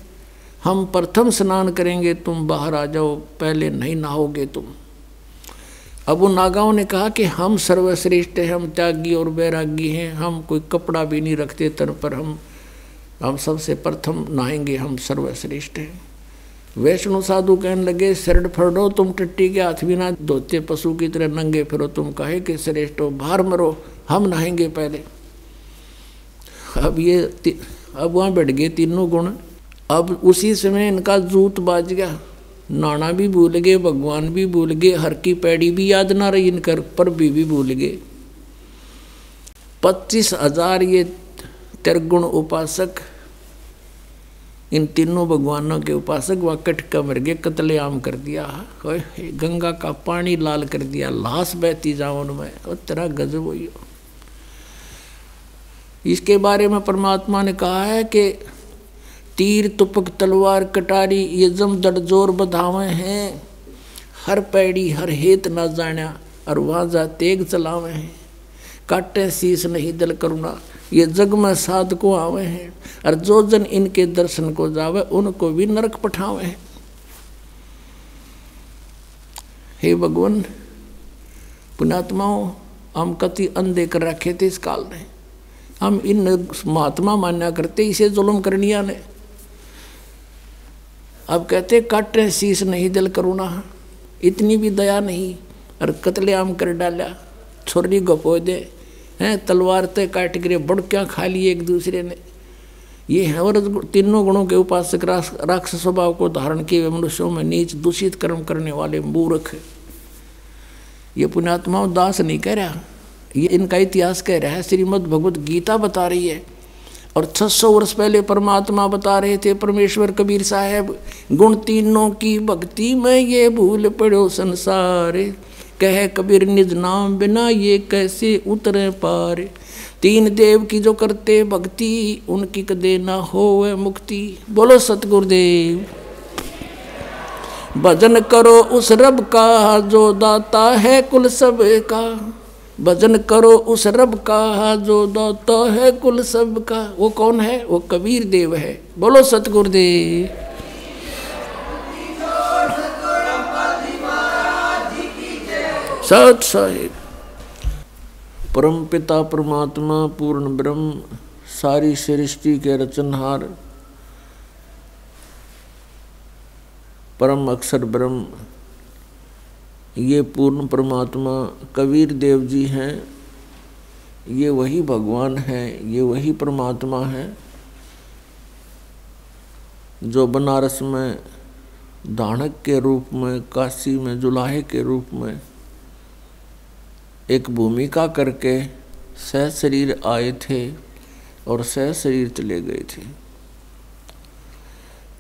हम प्रथम स्नान करेंगे, तुम बाहर आ जाओ, पहले नहीं नहाओगे तुम। अब वो नागाओं ने कहा कि हम सर्वश्रेष्ठ हैं, हम त्यागी और वैरागी हैं, हम कोई कपड़ा भी नहीं रखते तन पर, हम सबसे प्रथम नहाएंगे, हम सर्वश्रेष्ठ हैं। वैष्णु साधु कहने लगे, शरण फड़ो, तुम टट्टी के हाथ भी ना धोते, पशु की तरह नंगे फिरो, तुम काहे के श्रेष्ठ हो, बाहर मरो, हम नहाएंगे पहले। अब वहाँ बैठ गए तीनों गुण। अब उसी समय इनका जूत बाज गया, नाना भी भूल गए, भगवान भी भूल गए, हर की पैड़ी भी याद ना रही इनकर, पर भी भूल गए। 25,000 ये त्रिगुण उपासक, इन तीनों भगवानों के उपासक वह कटका मर गए, कत्लेआम कर दिया, गंगा का पानी लाल कर दिया, लाश बहती जाओ उनमें, और तेरा गजब हुई। इसके बारे में परमात्मा ने कहा है कि तीर तुपक तलवार कटारी ये जम दड़ जोर बधावे हैं, हर पैड़ी हर हेत ना जाना, और वहाँ जा तेग चलावे हैं, काटे शीस नहीं दल करुणा, ये जग में साध को आवे हैं, और जो जन इनके दर्शन को जावे उनको भी नरक पठावे हैं। हे भगवान, पुण्यात्माओं, हम कति अंधे कर रखे थे इस काल ने। हम इन महात्मा मान्या करते इसे जुल्म करनिया ने। अब कहते काटे शीश नहीं दिल करुणा, इतनी भी दया नहीं, और कत्लेआम कर डाला, छोरी गपो दे हैं, तलवार ते काट गिरे, बड़कियाँ खा ली एक दूसरे ने। ये है और तीनों गुणों के उपासक राक्षस स्वभाव को धारण किए मनुष्यों में नीच दूषित कर्म करने वाले मूर्ख। ये पुण्यात्माओं दास नहीं कह रहा, ये इनका इतिहास कह रहा है। श्रीमद् भगवत गीता बता रही है। और 600 वर्ष पहले परमात्मा बता रहे थे, परमेश्वर कबीर साहब, गुण तीनों की भक्ति में ये भूल पड़ो संसार, कह कबीर निज नाम बिना ये कैसे उतरे पार। तीन देव की जो करते भक्ति, उनकी कदे ना होवे मुक्ति। बोलो सतगुरुदेव। भजन करो उस रब का जो दाता है कुल सब का, भजन करो उस रब का जो दाता है कुल सब का। वो कौन है? वो कबीर देव है। बोलो सतगुरुदेव। सत साहिब। परम पिता परमात्मा पूर्ण ब्रह्म, सारी सृष्टि के रचनहार, परम अक्षर ब्रह्म, ये पूर्ण परमात्मा कबीर देव जी हैं। ये वही भगवान है, ये वही परमात्मा है जो बनारस में दानक के रूप में, काशी में जुलाहे के रूप में एक भूमिका करके सह शरीर आए थे और सह शरीर चले गए थे।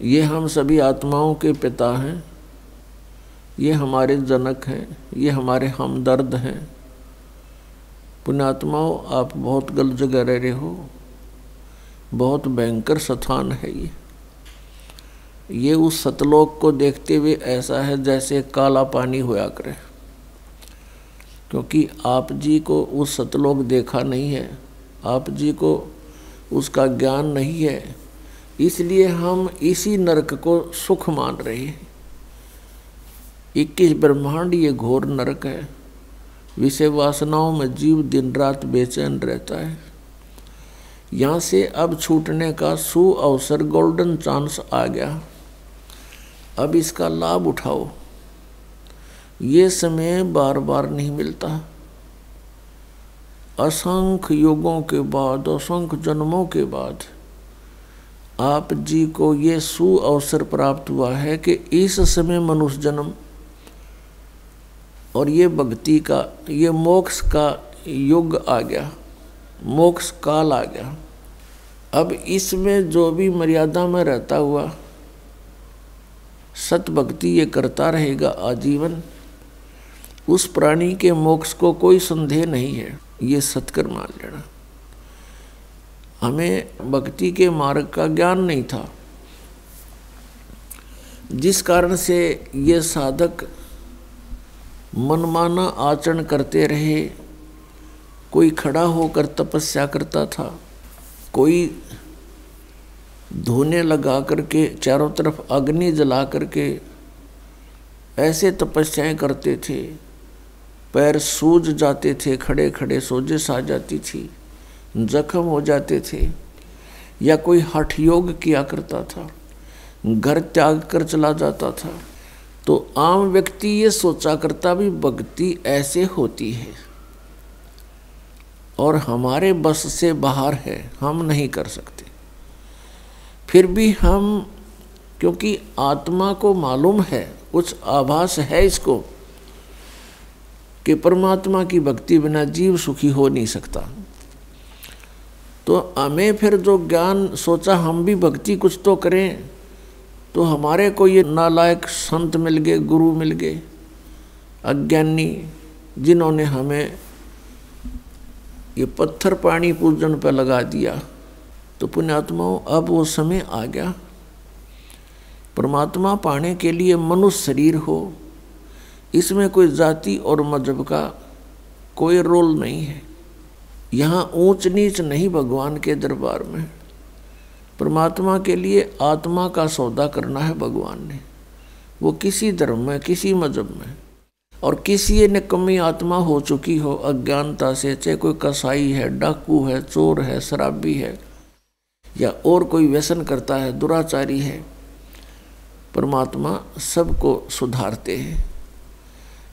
ये हम सभी आत्माओं के पिता हैं, ये हमारे जनक हैं, ये हमारे हमदर्द हैं। पुण्यात्माओं, आप बहुत गलत जगह रह रहे हो। बहुत भयंकर स्थान है ये उस सतलोक को देखते हुए ऐसा है जैसे काला पानी होया करे, क्योंकि आप जी को उस सतलोक देखा नहीं है, आप जी को उसका ज्ञान नहीं है, इसलिए हम इसी नरक को सुख मान रहे हैं। 21 ब्रह्मांड ये घोर नरक है। विषय वासनाओं में जीव दिन रात बेचैन रहता है। यहाँ से अब छूटने का सु अवसर, गोल्डन चांस आ गया। अब इसका लाभ उठाओ। ये समय बार बार नहीं मिलता। असंख्य युगों के बाद, असंख्य जन्मों के बाद आप जी को ये सु अवसर प्राप्त हुआ है कि इस समय मनुष्य जन्म और ये भक्ति का, ये मोक्ष का युग आ गया, मोक्ष काल आ गया। अब इसमें जो भी मर्यादा में रहता हुआ सत भक्ति ये करता रहेगा आजीवन, उस प्राणी के मोक्ष को कोई संदेह नहीं है। ये सत्कर मान लेना। हमें भक्ति के मार्ग का ज्ञान नहीं था, जिस कारण से ये साधक मनमाना आचरण करते रहे। कोई खड़ा होकर तपस्या करता था, कोई धोने लगा करके चारों तरफ अग्नि जला करके ऐसे तपस्याएं करते थे, पैर सूज जाते थे, खड़े खड़े सोजिश आ जाती थी, जख्म हो जाते थे। या कोई हठ योग किया करता था, घर त्याग कर चला जाता था। तो आम व्यक्ति ये सोचा करता भी भक्ति ऐसे होती है और हमारे बस से बाहर है, हम नहीं कर सकते। फिर भी हम, क्योंकि आत्मा को मालूम है, कुछ आभास है इसको कि परमात्मा की भक्ति बिना जीव सुखी हो नहीं सकता, तो हमें फिर जो ज्ञान सोचा हम भी भक्ति कुछ तो करें, तो हमारे को ये नालायक संत मिल गए, गुरु मिल गए, अज्ञानी, जिन्होंने हमें ये पत्थर पानी पूजन पर लगा दिया। तो पुण्यात्माओं, अब वो समय आ गया। परमात्मा पाने के लिए मनुष्य शरीर हो, इसमें कोई जाति और मजहब का कोई रोल नहीं है। यहाँ ऊंच नीच नहीं भगवान के दरबार में। परमात्मा के लिए आत्मा का सौदा करना है भगवान ने। वो किसी धर्म में, किसी मजहब में, और किसी निकम्मी आत्मा हो चुकी हो अज्ञानता से, चाहे कोई कसाई है, डाकू है, चोर है, शराबी है, या और कोई व्यसन करता है, दुराचारी है, परमात्मा सबको सुधारते हैं।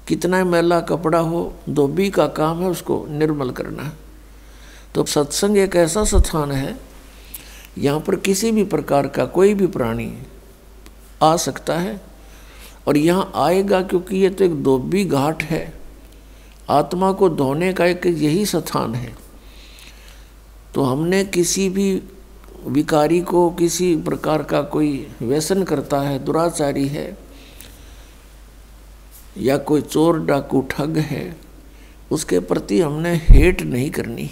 कितना मैला कपड़ा हो, धोबी का काम है उसको निर्मल करना। तो सत्संग एक ऐसा स्थान है, यहाँ पर किसी भी प्रकार का कोई भी प्राणी आ सकता है और यहाँ आएगा, क्योंकि ये तो एक धोबी घाट है, आत्मा को धोने का एक यही स्थान है। तो हमने किसी भी विकारी को, किसी प्रकार का कोई व्यसन करता है, दुराचारी है, या कोई चोर डाकू ठग है, उसके प्रति हमने हेट नहीं करनी।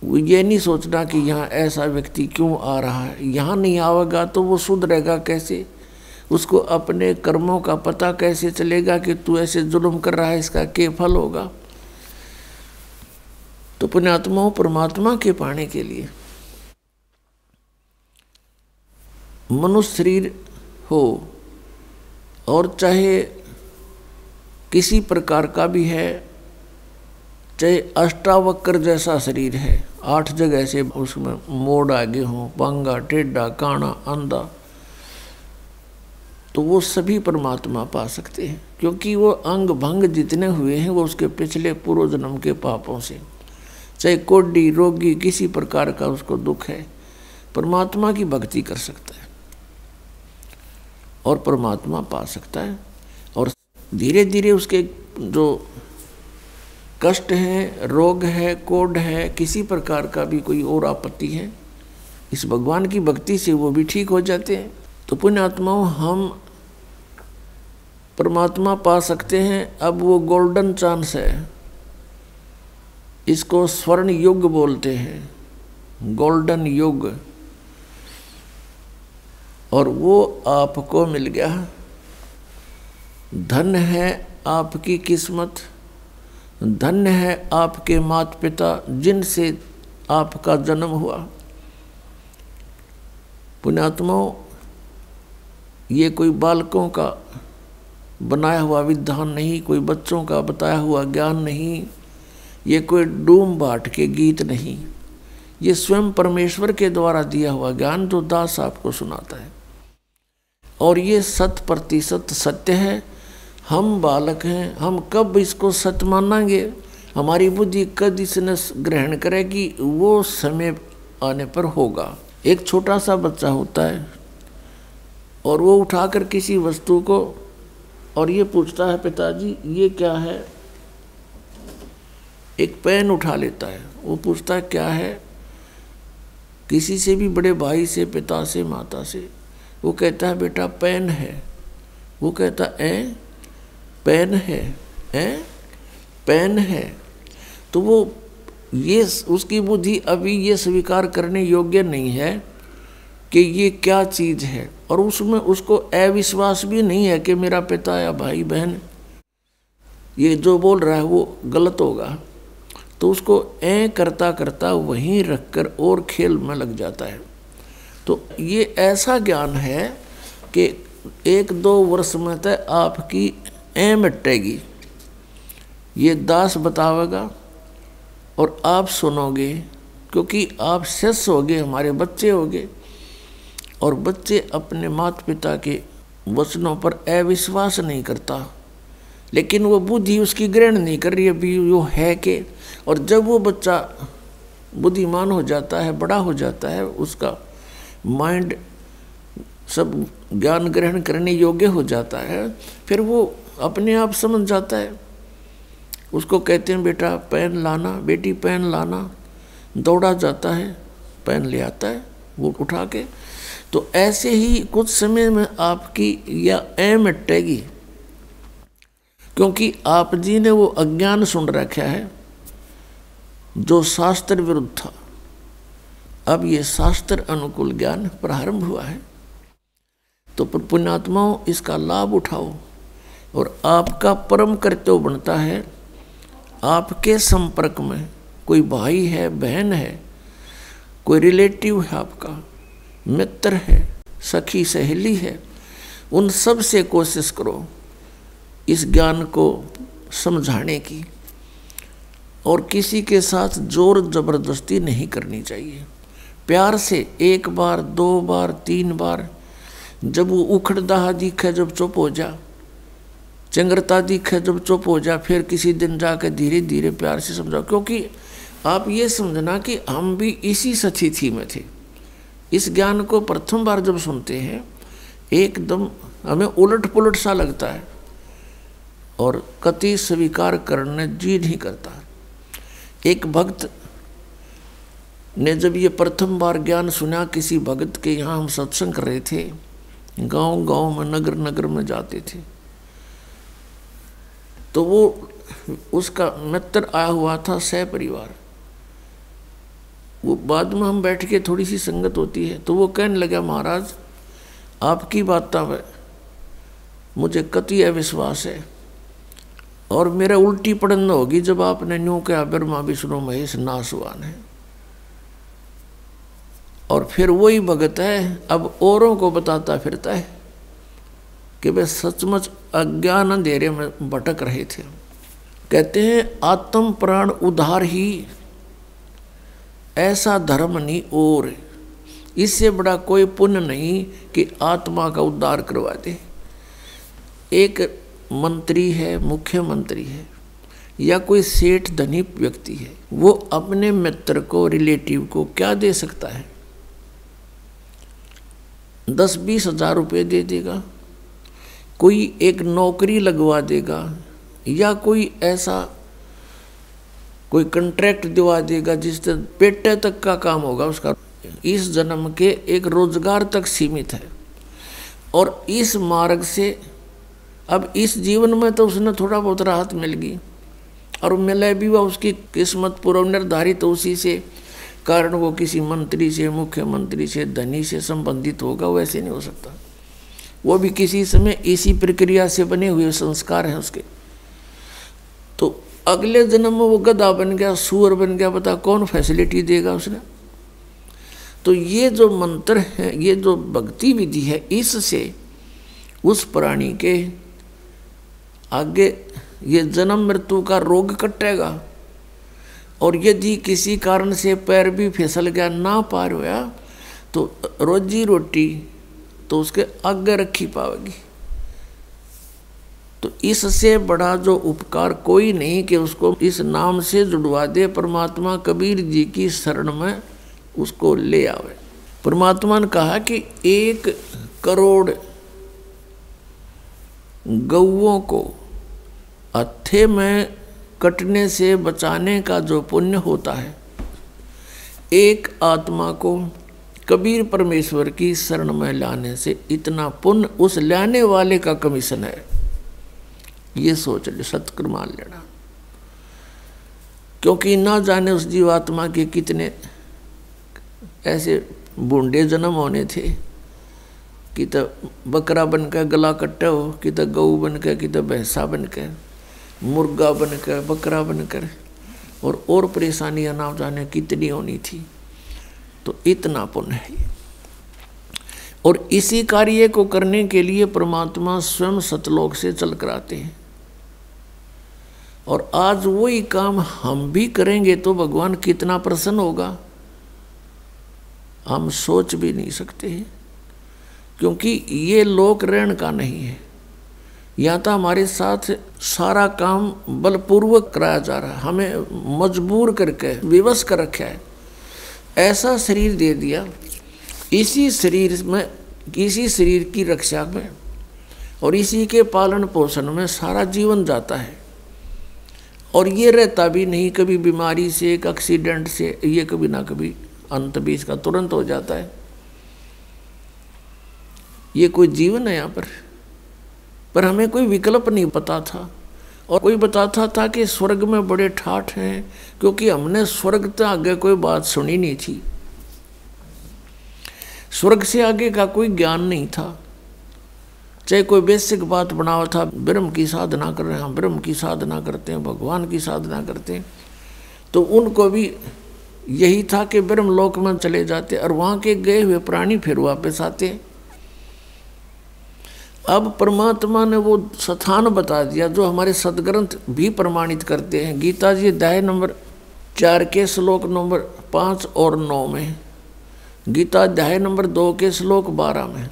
ये नहीं सोचना कि यहाँ ऐसा व्यक्ति क्यों आ रहा है, यहाँ नहीं आवेगा तो वो सुधरेगा कैसे, उसको अपने कर्मों का पता कैसे चलेगा कि तू ऐसे जुल्म कर रहा है, इसका क्या फल होगा। तो पुण्यात्माओं, परमात्मा के पाने के लिए मनुष्य शरीर हो और चाहे किसी प्रकार का भी है, चाहे अष्टावक्र जैसा शरीर है, 8 जगह से उसमें मोड़ आगे हों, पांगा, टेढ़ा, काना, अंधा, तो वो सभी परमात्मा पा सकते हैं, क्योंकि वो अंग भंग जितने हुए हैं वो उसके पिछले पूर्व जन्म के पापों से। चाहे कोढ़ी, रोगी, किसी प्रकार का उसको दुख है, परमात्मा की भक्ति कर सकता है और परमात्मा पा सकता है। और धीरे धीरे उसके जो कष्ट है, रोग है, कोढ़ है, किसी प्रकार का भी कोई और आपत्ति है, इस भगवान की भक्ति से वो भी ठीक हो जाते हैं। तो पुण्यात्माओं, हम परमात्मा पा सकते हैं। अब वो गोल्डन चांस है, इसको स्वर्ण युग बोलते हैं, गोल्डन युग, और वो आपको मिल गया। धन है आपकी किस्मत, धन्य है आपके माता पिता जिनसे आपका जन्म हुआ। पुण्यात्माओं, ये कोई बालकों का बनाया हुआ विधान नहीं, कोई बच्चों का बताया हुआ ज्ञान नहीं, ये कोई डूम बाट के गीत नहीं, ये स्वयं परमेश्वर के द्वारा दिया हुआ ज्ञान जो दास आपको सुनाता है। और ये 100% सत्य है। हम बालक हैं, हम कब इसको सत्य मानेंगे, हमारी बुद्धि कब इसने ग्रहण करेगी, वो समय आने पर होगा। एक छोटा सा बच्चा होता है और वो उठाकर किसी वस्तु को और ये पूछता है, पिताजी ये क्या है। एक पेन उठा लेता है, वो पूछता है क्या है। किसी से भी बड़े भाई से, पिता से, माता से, वो कहता है बेटा पेन है। वो कहता है पेन है, पेन है। तो वो ये उसकी बुद्धि अभी ये स्वीकार करने योग्य नहीं है कि ये क्या चीज़ है, और उसमें उसको अविश्वास भी नहीं है कि मेरा पिता या भाई बहन ये जो बोल रहा है वो गलत होगा। तो उसको करता करता वहीं रखकर और खेल में लग जाता है। तो ये ऐसा ज्ञान है कि 1-2 वर्ष में तक आपकी मिटेगी। ये दास बतावेगा और आप सुनोगे, क्योंकि आप शिष्य होगे, हमारे बच्चे होगे, और बच्चे अपने माता पिता के वचनों पर अविश्वास नहीं करता, लेकिन वो बुद्धि उसकी ग्रहण नहीं कर रही अभी वो है कि। और जब वो बच्चा बुद्धिमान हो जाता है, बड़ा हो जाता है, उसका माइंड सब ज्ञान ग्रहण करने योग्य हो जाता है, फिर वो अपने आप समझ जाता है। उसको कहते हैं बेटा पेन लाना, बेटी पेन लाना, दौड़ा जाता है, पेन ले आता है वो उठा के। तो ऐसे ही कुछ समय में आपकी यह मिटेगी, क्योंकि आप जी ने वो अज्ञान सुन रखा है जो शास्त्र विरुद्ध था। अब ये शास्त्र अनुकूल ज्ञान प्रारंभ हुआ है। तो पुण्यात्माओं, इसका लाभ उठाओ। और आपका परम कर्तव्य बनता है, आपके संपर्क में कोई भाई है, बहन है, कोई रिलेटिव है, आपका मित्र है, सखी सहेली है, उन सब से कोशिश करो इस ज्ञान को समझाने की, और किसी के साथ जोर जबरदस्ती नहीं करनी चाहिए। प्यार से 1 बार 2 बार 3 बार, जब वो उखड़दाहा दिखे जब चुप हो जा, चंगरता दिखे जब चुप हो जा, फिर किसी दिन जाकर धीरे धीरे प्यार से समझाओ। क्योंकि आप ये समझना कि हम भी इसी स्थिति में थे। इस ज्ञान को प्रथम बार जब सुनते हैं एकदम हमें उलट पुलट सा लगता है और कति स्वीकार करने जी नहीं करता। एक भक्त ने जब ये प्रथम बार ज्ञान सुना, किसी भगत के यहाँ हम सत्संग कर रहे थे, गांव गांव में नगर नगर में जाते थे, तो वो उसका मित्र आया हुआ था सह परिवार। वो बाद में हम बैठ के थोड़ी सी संगत होती है, तो वो कहने लगा, महाराज आपकी बातों में मुझे कति अविश्वास है और मेरा उल्टी पड़न होगी जब आपने न्यू कहा ब्रह्मा विष्णु महेश नासवान है। और फिर वही भगत है अब औरों को बताता फिरता है कि वे सचमुच अज्ञान अंधेरे में भटक रहे थे। कहते हैं आत्म प्राण उद्धार ही ऐसा धर्म नहीं, और इससे बड़ा कोई पुण्य नहीं कि आत्मा का उद्धार करवा दे। एक मंत्री है, मुख्यमंत्री है, या कोई सेठ धनी व्यक्ति है, वो अपने मित्र को, रिलेटिव को क्या दे सकता है? 10-20 हज़ार रुपये दे देगा, कोई एक नौकरी लगवा देगा, या कोई ऐसा कोई कॉन्ट्रैक्ट दिवा देगा जिससे पेटे तक का काम होगा उसका, इस जन्म के एक रोजगार तक सीमित है। और इस मार्ग से अब इस जीवन में तो उसने थोड़ा बहुत राहत मिल गई, और मिले भी वह उसकी किस्मत पूर्व निर्धारित, उसी से कारण वो किसी मंत्री से, मुख्यमंत्री से, धनी से संबंधित होगा, वैसे नहीं हो सकता। वो भी किसी समय इसी प्रक्रिया से बने हुए संस्कार हैं उसके। तो अगले जन्म में वो गधा बन गया, सूअर बन गया, बता कौन फैसिलिटी देगा उसने? तो ये जो मंत्र है, ये जो भक्ति विधि है, इससे उस प्राणी के आगे ये जन्म मृत्यु का रोग कटेगा। और यदि किसी कारण से पैर भी फिसल गया, ना पार हुआ, तो रोजी रोटी तो उसके आगे रखी पाएगी। तो इससे बड़ा जो उपकार कोई नहीं कि उसको इस नाम से जुड़वा दे, परमात्मा कबीर जी की शरण में उसको ले आवे। परमात्मा ने कहा कि 1 करोड़ गौओं को हत्थे में कटने से बचाने का जो पुण्य होता है, एक आत्मा को कबीर परमेश्वर की शरण में लाने से इतना पुण्य उस लाने वाले का कमीशन है। ये सोच ले, सत्कर मान लेना। क्योंकि ना जाने उस जीवात्मा के कितने ऐसे बूढ़े जन्म होने थे कि तो बकरा बनकर गला कट्टा हो, कि तो गऊ बनकर, कि तो भैंसा बनकर, मुर्गा बनकर, बकरा बनकर, और परेशानियां ना जाने कितनी होनी थी। तो इतना पुण्य है। और इसी कार्य को करने के लिए परमात्मा स्वयं सतलोक से चल कर आते हैं। और आज वही काम हम भी करेंगे तो भगवान कितना प्रसन्न होगा, हम सोच भी नहीं सकते हैं। क्योंकि ये लोक रहन का नहीं है, या तो हमारे साथ सारा काम बलपूर्वक कराया जा रहा है, हमें मजबूर करके विवश कर रखा है। ऐसा शरीर दे दिया, इसी शरीर में, इसी शरीर की रक्षा में और इसी के पालन पोषण में सारा जीवन जाता है। और ये रहता भी नहीं, कभी बीमारी से, एक एक्सीडेंट से, ये कभी ना कभी अंत भी इसका तुरंत हो जाता है। ये कोई जीवन है यहाँ पर हमें कोई विकल्प नहीं पता था। और कोई बताता था कि स्वर्ग में बड़े ठाठ हैं, क्योंकि हमने स्वर्ग से आगे कोई बात सुनी नहीं थी, स्वर्ग से आगे का कोई ज्ञान नहीं था। चाहे कोई बेसिक बात बनावा था, ब्रह्म की साधना कर रहे हैं, ब्रह्म की साधना करते हैं, भगवान की साधना करते हैं, तो उनको भी यही था कि ब्रह्म लोक में चले जाते और वहाँ के गए हुए प्राणी फिर वापस आते। अब परमात्मा ने वो स्थान बता दिया जो हमारे सदग्रंथ भी प्रमाणित करते हैं। गीता जी अध्याय नंबर 4 के श्लोक नंबर 5 और 9 में, गीता अध्याय नंबर 2 के श्लोक 12 में,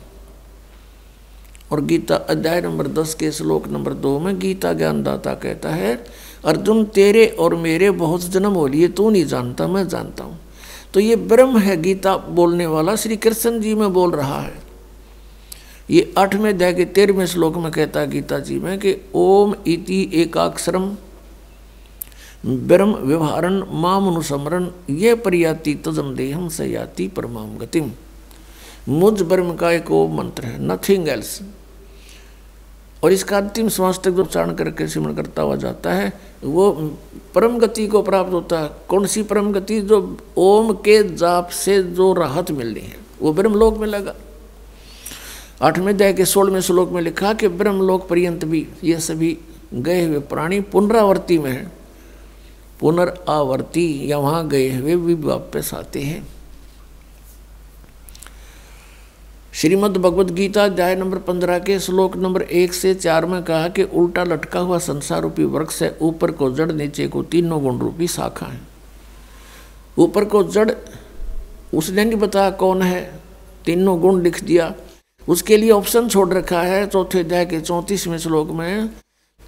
और गीता अध्याय नंबर 10 के श्लोक नंबर 2 में गीता ज्ञानदाता कहता है, अर्जुन तेरे और मेरे बहुत जन्म हो लिए, तू नहीं जानता, मैं जानता हूँ। तो ये ब्रह्म है गीता बोलने वाला, श्री कृष्ण जी में बोल रहा है। ये 8वें अध्याय के 13वें श्लोक में कहता है गीता जी में कि ओम इति एकाक्षरम ब्रह्म व्यवहारन मामनुसमरन ये परियाति तजम देहम स याति परमाम गतिम। मुझ ब्रह्म का एक ओम मंत्र है, नथिंग एल्स। और इसका अंतिम श्वास तक जो उच्चारण करके सिमरण करता हुआ जाता है वो परम गति को प्राप्त होता है। कौन सी परम गति? जो ओम के जाप से जो राहत मिलनी है वो ब्रह्मलोक में लगा। 8वें अध्याय के 16वें श्लोक में लिखा कि ब्रह्मलोक पर्यंत भी ये सभी गए हुए प्राणी पुनरावर्ती में है, पुनरावर्ती या वहाँ गए हुए भी वापस आते हैं। श्रीमद् भगवद गीता अध्याय नंबर 15 के श्लोक नंबर 1 से 4 में कहा कि उल्टा लटका हुआ संसार रूपी वृक्ष है, ऊपर को जड़ नीचे को तीनों गुण रूपी शाखा है। ऊपर को जड़ उसने नहीं बताया कौन है, तीनों गुण लिख दिया। उसके लिए ऑप्शन छोड़ रखा है 4थे अध्याय के 34वें श्लोक में,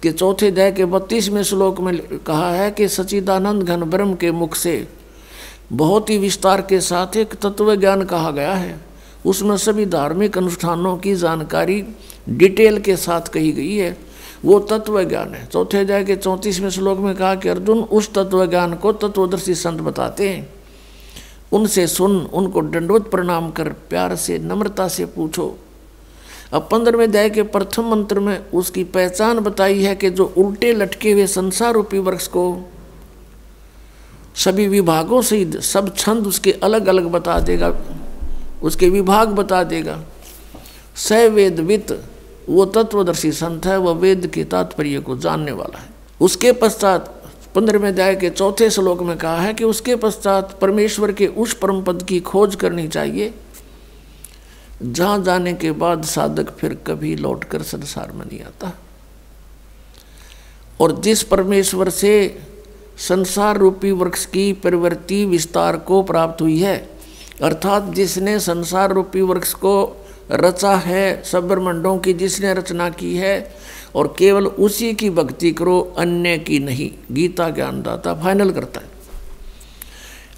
कि 4थे अध्याय के 32वें श्लोक में कहा है कि सच्चिदानंद घन ब्रह्म के मुख से बहुत ही विस्तार के साथ एक तत्व ज्ञान कहा गया है। उसमें सभी धार्मिक अनुष्ठानों की जानकारी डिटेल के साथ कही गई है, वो तत्व ज्ञान है। 4थे अध्याय के 34वें श्लोक में कहा कि अर्जुन उस तत्व ज्ञान को तत्वदर्शी संत बताते हैं, उनसे सुन, उनको दंडवत प्रणाम कर प्यार से नम्रता से पूछो। अब 15वें अध्याय के प्रथम मंत्र में उसकी पहचान बताई है कि जो उल्टे लटके हुए संसार रूपी वृक्ष को सभी विभागों से सब छंद उसके अलग अलग बता देगा, उसके विभाग बता देगा। स वेदवित वो तत्वदर्शी संत है, वह वेद के तात्पर्य को जानने वाला है। उसके पश्चात 15वें अध्याय के 4थे श्लोक में कहा है कि उसके पश्चात परमेश्वर के उस परम पद की खोज करनी चाहिए जहाँ जाने के बाद साधक फिर कभी लौटकर संसार में नहीं आता। और जिस परमेश्वर से संसार रूपी वृक्ष की प्रवृत्ति विस्तार को प्राप्त हुई है, अर्थात जिसने संसार रूपी वृक्ष को रचा है, सब ब्रह्मांडों की जिसने रचना की है, और केवल उसी की भक्ति करो, अन्य की नहीं, गीता ज्ञानदाता फाइनल करता है।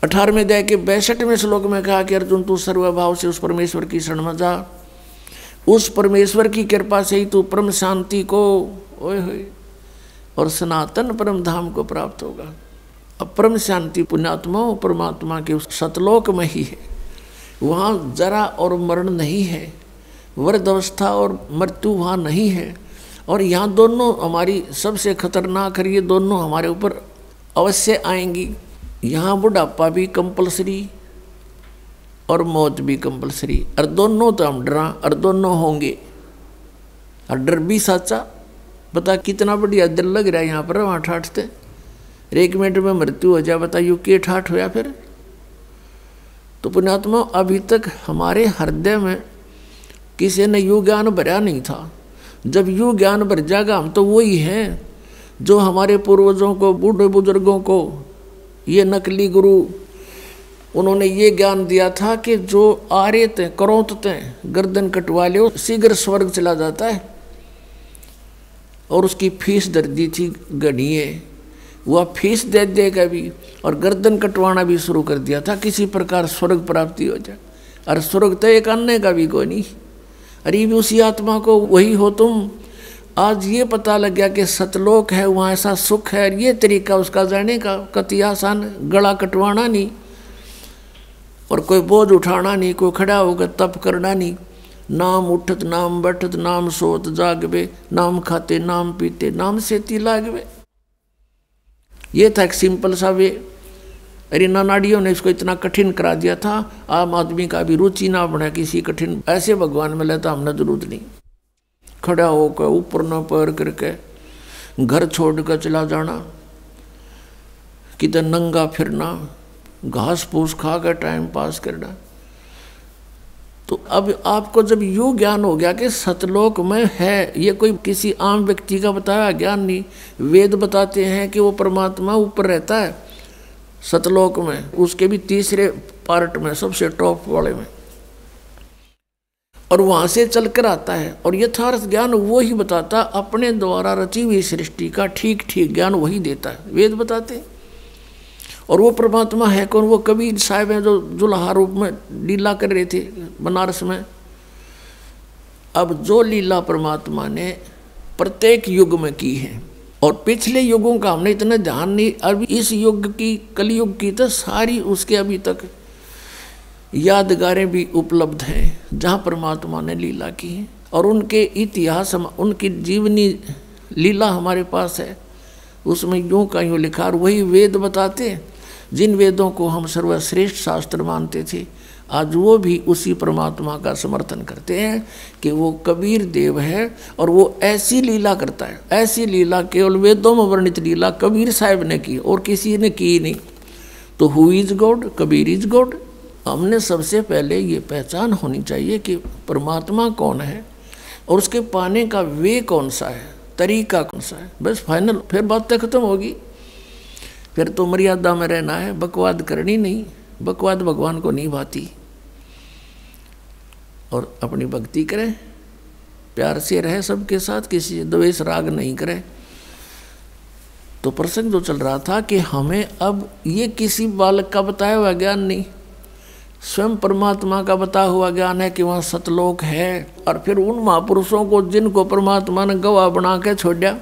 18वें अध्याय के 62वें श्लोक में कहा कि अर्जुन तू सर्वभाव से उस परमेश्वर की शरण में जा, उस परमेश्वर की कृपा से ही तू परम शांति को ओए होए और सनातन परम धाम को प्राप्त होगा। अब परम शांति पुण्यात्मा परमात्मा के उस सतलोक में ही है, वहाँ जरा और मरण नहीं है, वृद्ध अवस्था और मृत्यु वहाँ नहीं है। और यहाँ दोनों हमारी सबसे खतरनाक है, ये दोनों हमारे ऊपर अवश्य आएंगी। यहाँ बुढ़ापा भी कंपलसरी और मौत भी कंपलसरी, और दोनों तो हम डरा और दोनों होंगे, और डर भी साचा। बता कितना बढ़िया दिल लग रहा है यहाँ पर, वहाँ ठाठते 1 मिनट में मृत्यु हो जाए, बताइए के ठाठ होया फिर। तो पुण्यात्मा अभी तक हमारे हृदय में किसी ने यू ज्ञान भरा नहीं था। जब यू ज्ञान भर जाएगा, हम तो वही हैं जो हमारे पूर्वजों को, बूढ़े बुजुर्गों को, ये नकली गुरु, उन्होंने ये ज्ञान दिया था कि जो आर्यते करोतते गर्दन कटवा लो शीघ्र स्वर्ग चला जाता है, और उसकी फीस दर दी थी गढ़िए, वह फीस दे देगा भी, और गर्दन कटवाना भी शुरू कर दिया था, किसी प्रकार स्वर्ग प्राप्ति हो जाए। और स्वर्ग तो एक अन्य का भी कोई नहीं, अरे भी उसी आत्मा को वही हो तुम। आज ये पता लग गया कि सतलोक है, वहाँ ऐसा सुख है, ये तरीका उसका जाने का कति आसान, गला कटवाना नहीं और कोई बोझ उठाना नहीं, कोई खड़ा होकर तप करना नहीं, नाम उठत नाम बैठत नाम सोत जागवे, नाम खाते नाम पीते नाम सेती लागवे। ये था एक सिंपल सा वे। अरे नानाडियों ने इसको इतना कठिन करा दिया था, आम आदमी का भी रुचि ना बना किसी कठिन, ऐसे भगवान मिले तो हमने जरूरत नहीं। खड़ा होकर ऊपर न पैर करके घर छोड़कर चला जाना, किधर नंगा फिरना, घास फूस खा कर टाइम पास करना, तो अब आपको जब यूँ ज्ञान हो गया कि सतलोक में है, ये कोई किसी आम व्यक्ति का बताया ज्ञान नहीं, वेद बताते हैं कि वो परमात्मा ऊपर रहता है सतलोक में, उसके भी तीसरे पार्ट में, सबसे टॉप वाले में, और वहाँ से चल कर आता है। और यथार्थ ज्ञान वो ही बताता, अपने द्वारा रची हुई सृष्टि का ठीक ठीक ज्ञान वही देता है, वेद बताते हैं। और वो परमात्मा है कौन? वो कबीर साहब हैं जो जुल्हा रूप में लीला कर रहे थे बनारस में। अब जो लीला परमात्मा ने प्रत्येक युग में की है, और पिछले युगों का हमने इतना ध्यान नहीं, अभी इस युग की, कलयुग की तो सारी उसके अभी तक यादगारें भी उपलब्ध हैं जहाँ परमात्मा ने लीला की है, और उनके इतिहास, उनकी जीवनी लीला हमारे पास है। उसमें यूँ का यूँ लिखा, और वही वेद बताते हैं जिन वेदों को हम सर्वश्रेष्ठ शास्त्र मानते थे, आज वो भी उसी परमात्मा का समर्थन करते हैं कि वो कबीर देव है, और वो ऐसी लीला करता है, ऐसी लीला केवल वेदों में वर्णित लीला कबीर साहब ने की और किसी ने की नहीं। तो who is God? Kabir is God. हमने सबसे पहले ये पहचान होनी चाहिए कि परमात्मा कौन है और उसके पाने का वे कौन सा है, तरीका कौन सा है, बस फाइनल। फिर बातें खत्म होगी, फिर तो मर्यादा में रहना है, बकवाद करनी नहीं। बकवाद भगवान को नहीं भाती। और अपनी भक्ति करें, प्यार से रहे सबके साथ, किसी द्वेष राग नहीं करे। तो प्रसंग जो चल रहा था कि हमें अब ये किसी बालक का बताया हुआ ज्ञान नहीं, स्वयं परमात्मा का बताया हुआ ज्ञान है कि वहाँ सतलोक है। और फिर उन महापुरुषों को जिनको परमात्मा ने गवाह बना के छोड़ा,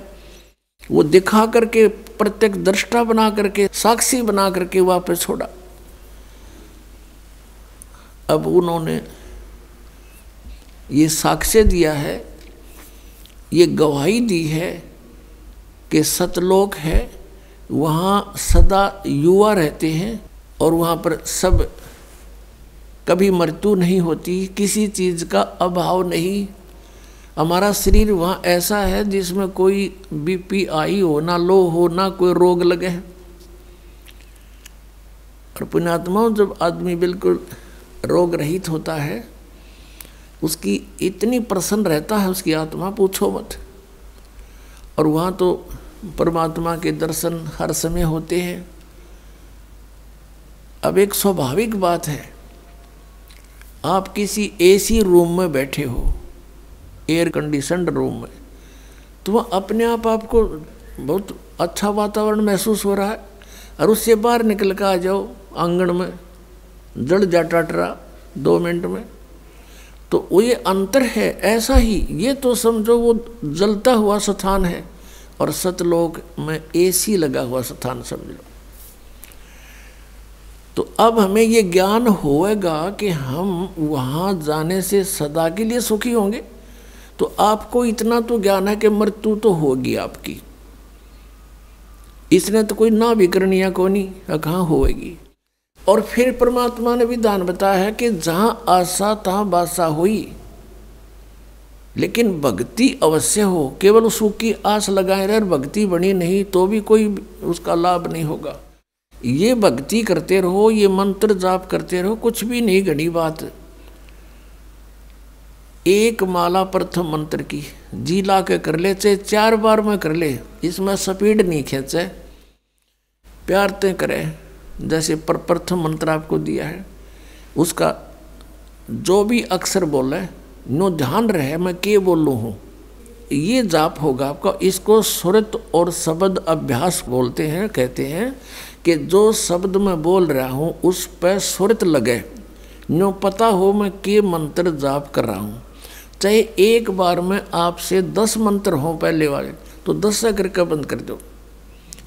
वो दिखा करके, प्रत्यक्ष दृष्टा बना करके, साक्षी बना करके वापस छोड़ा। अब उन्होंने ये साक्ष्य दिया है, ये गवाही दी है कि सतलोक है, वहाँ सदा युवा रहते हैं और वहाँ पर सब कभी मृत्यु नहीं होती, किसी चीज़ का अभाव नहीं। हमारा शरीर वहाँ ऐसा है जिसमें कोई बीपी आई हो ना, लो हो ना, कोई रोग लगे। और पुण्यात्माओं, जब आदमी बिल्कुल रोग रहित होता है, उसकी इतनी प्रसन्न रहता है उसकी आत्मा, पूछो मत। और वहाँ तो परमात्मा के दर्शन हर समय होते हैं। अब एक स्वाभाविक बात है, आप किसी एसी रूम में बैठे हो, एयर कंडीशनड रूम में, तो वह अपने आप आपको बहुत अच्छा वातावरण महसूस हो रहा है, और उससे बाहर निकल कर आ जाओ आंगन में, जड़ जा टटरा 2 मिनट में, तो वो ये अंतर है। ऐसा ही ये तो समझो वो जलता हुआ स्थान है और सतलोक में एसी लगा हुआ स्थान समझ लो। तो अब हमें ये ज्ञान होएगा कि हम वहाँ जाने से सदा के लिए सुखी होंगे। तो आपको इतना तो ज्ञान है कि मृत्यु तो होगी आपकी, इसने तो कोई ना भी करनी है को नहीं, कहाँ होएगी। और फिर परमात्मा ने विधान बताया है कि जहाँ आशा तहाँ बासा हुई, लेकिन भक्ति अवश्य हो। केवल सुख की आस लगाए रहे, भक्ति बनी नहीं तो भी कोई उसका लाभ नहीं होगा। ये भक्ति करते रहो, ये मंत्र जाप करते रहो, कुछ भी नहीं घनी बात। एक माला प्रथम मंत्र की जी ला के कर ले, चाहे 4 बार में कर ले, इसमें स्पीड नहीं खींचे, प्यार ते करे। जैसे प्रथम मंत्र आपको दिया है, उसका जो भी अक्षर बोले नो ध्यान रहे मैं के बोलूँ हूँ, ये जाप होगा आपका। इसको सुरत और शब्द अभ्यास बोलते हैं। कहते हैं कि जो शब्द मैं बोल रहा हूँ उस पर सुरत लगे, नो पता हो मैं के मंत्र जाप कर रहा हूँ। चाहे एक बार में आपसे 10 मंत्र हों पहले वाले, तो 10 से करके बंद कर दो।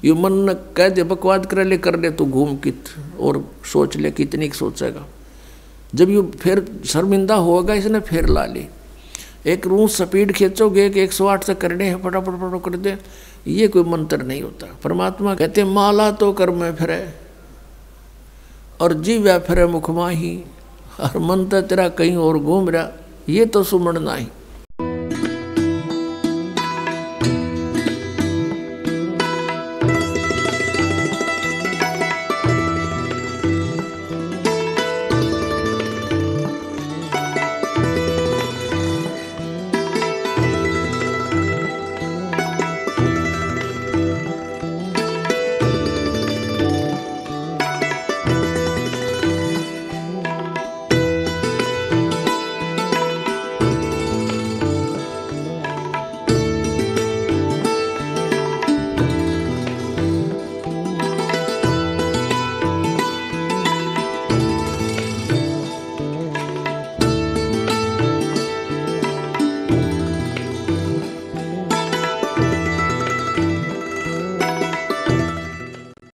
ये मन न कह दे बकवाद कर ले तो घूम कित और सोच ले, कितनी सोचेगा। जब ये फिर शर्मिंदा होगा इसने फिर ला ली। एक रूम स्पीड खींचोगे कि 108 से करने हैं, फटाफट फटाफट कर दे, ये कोई मंत्र नहीं होता। परमात्मा कहते माला तो कर में फिरे और जीव फिरे मुख माही, और मन तो तेरा कहीं और घूम रहा, ये तो सुमड़ना ही।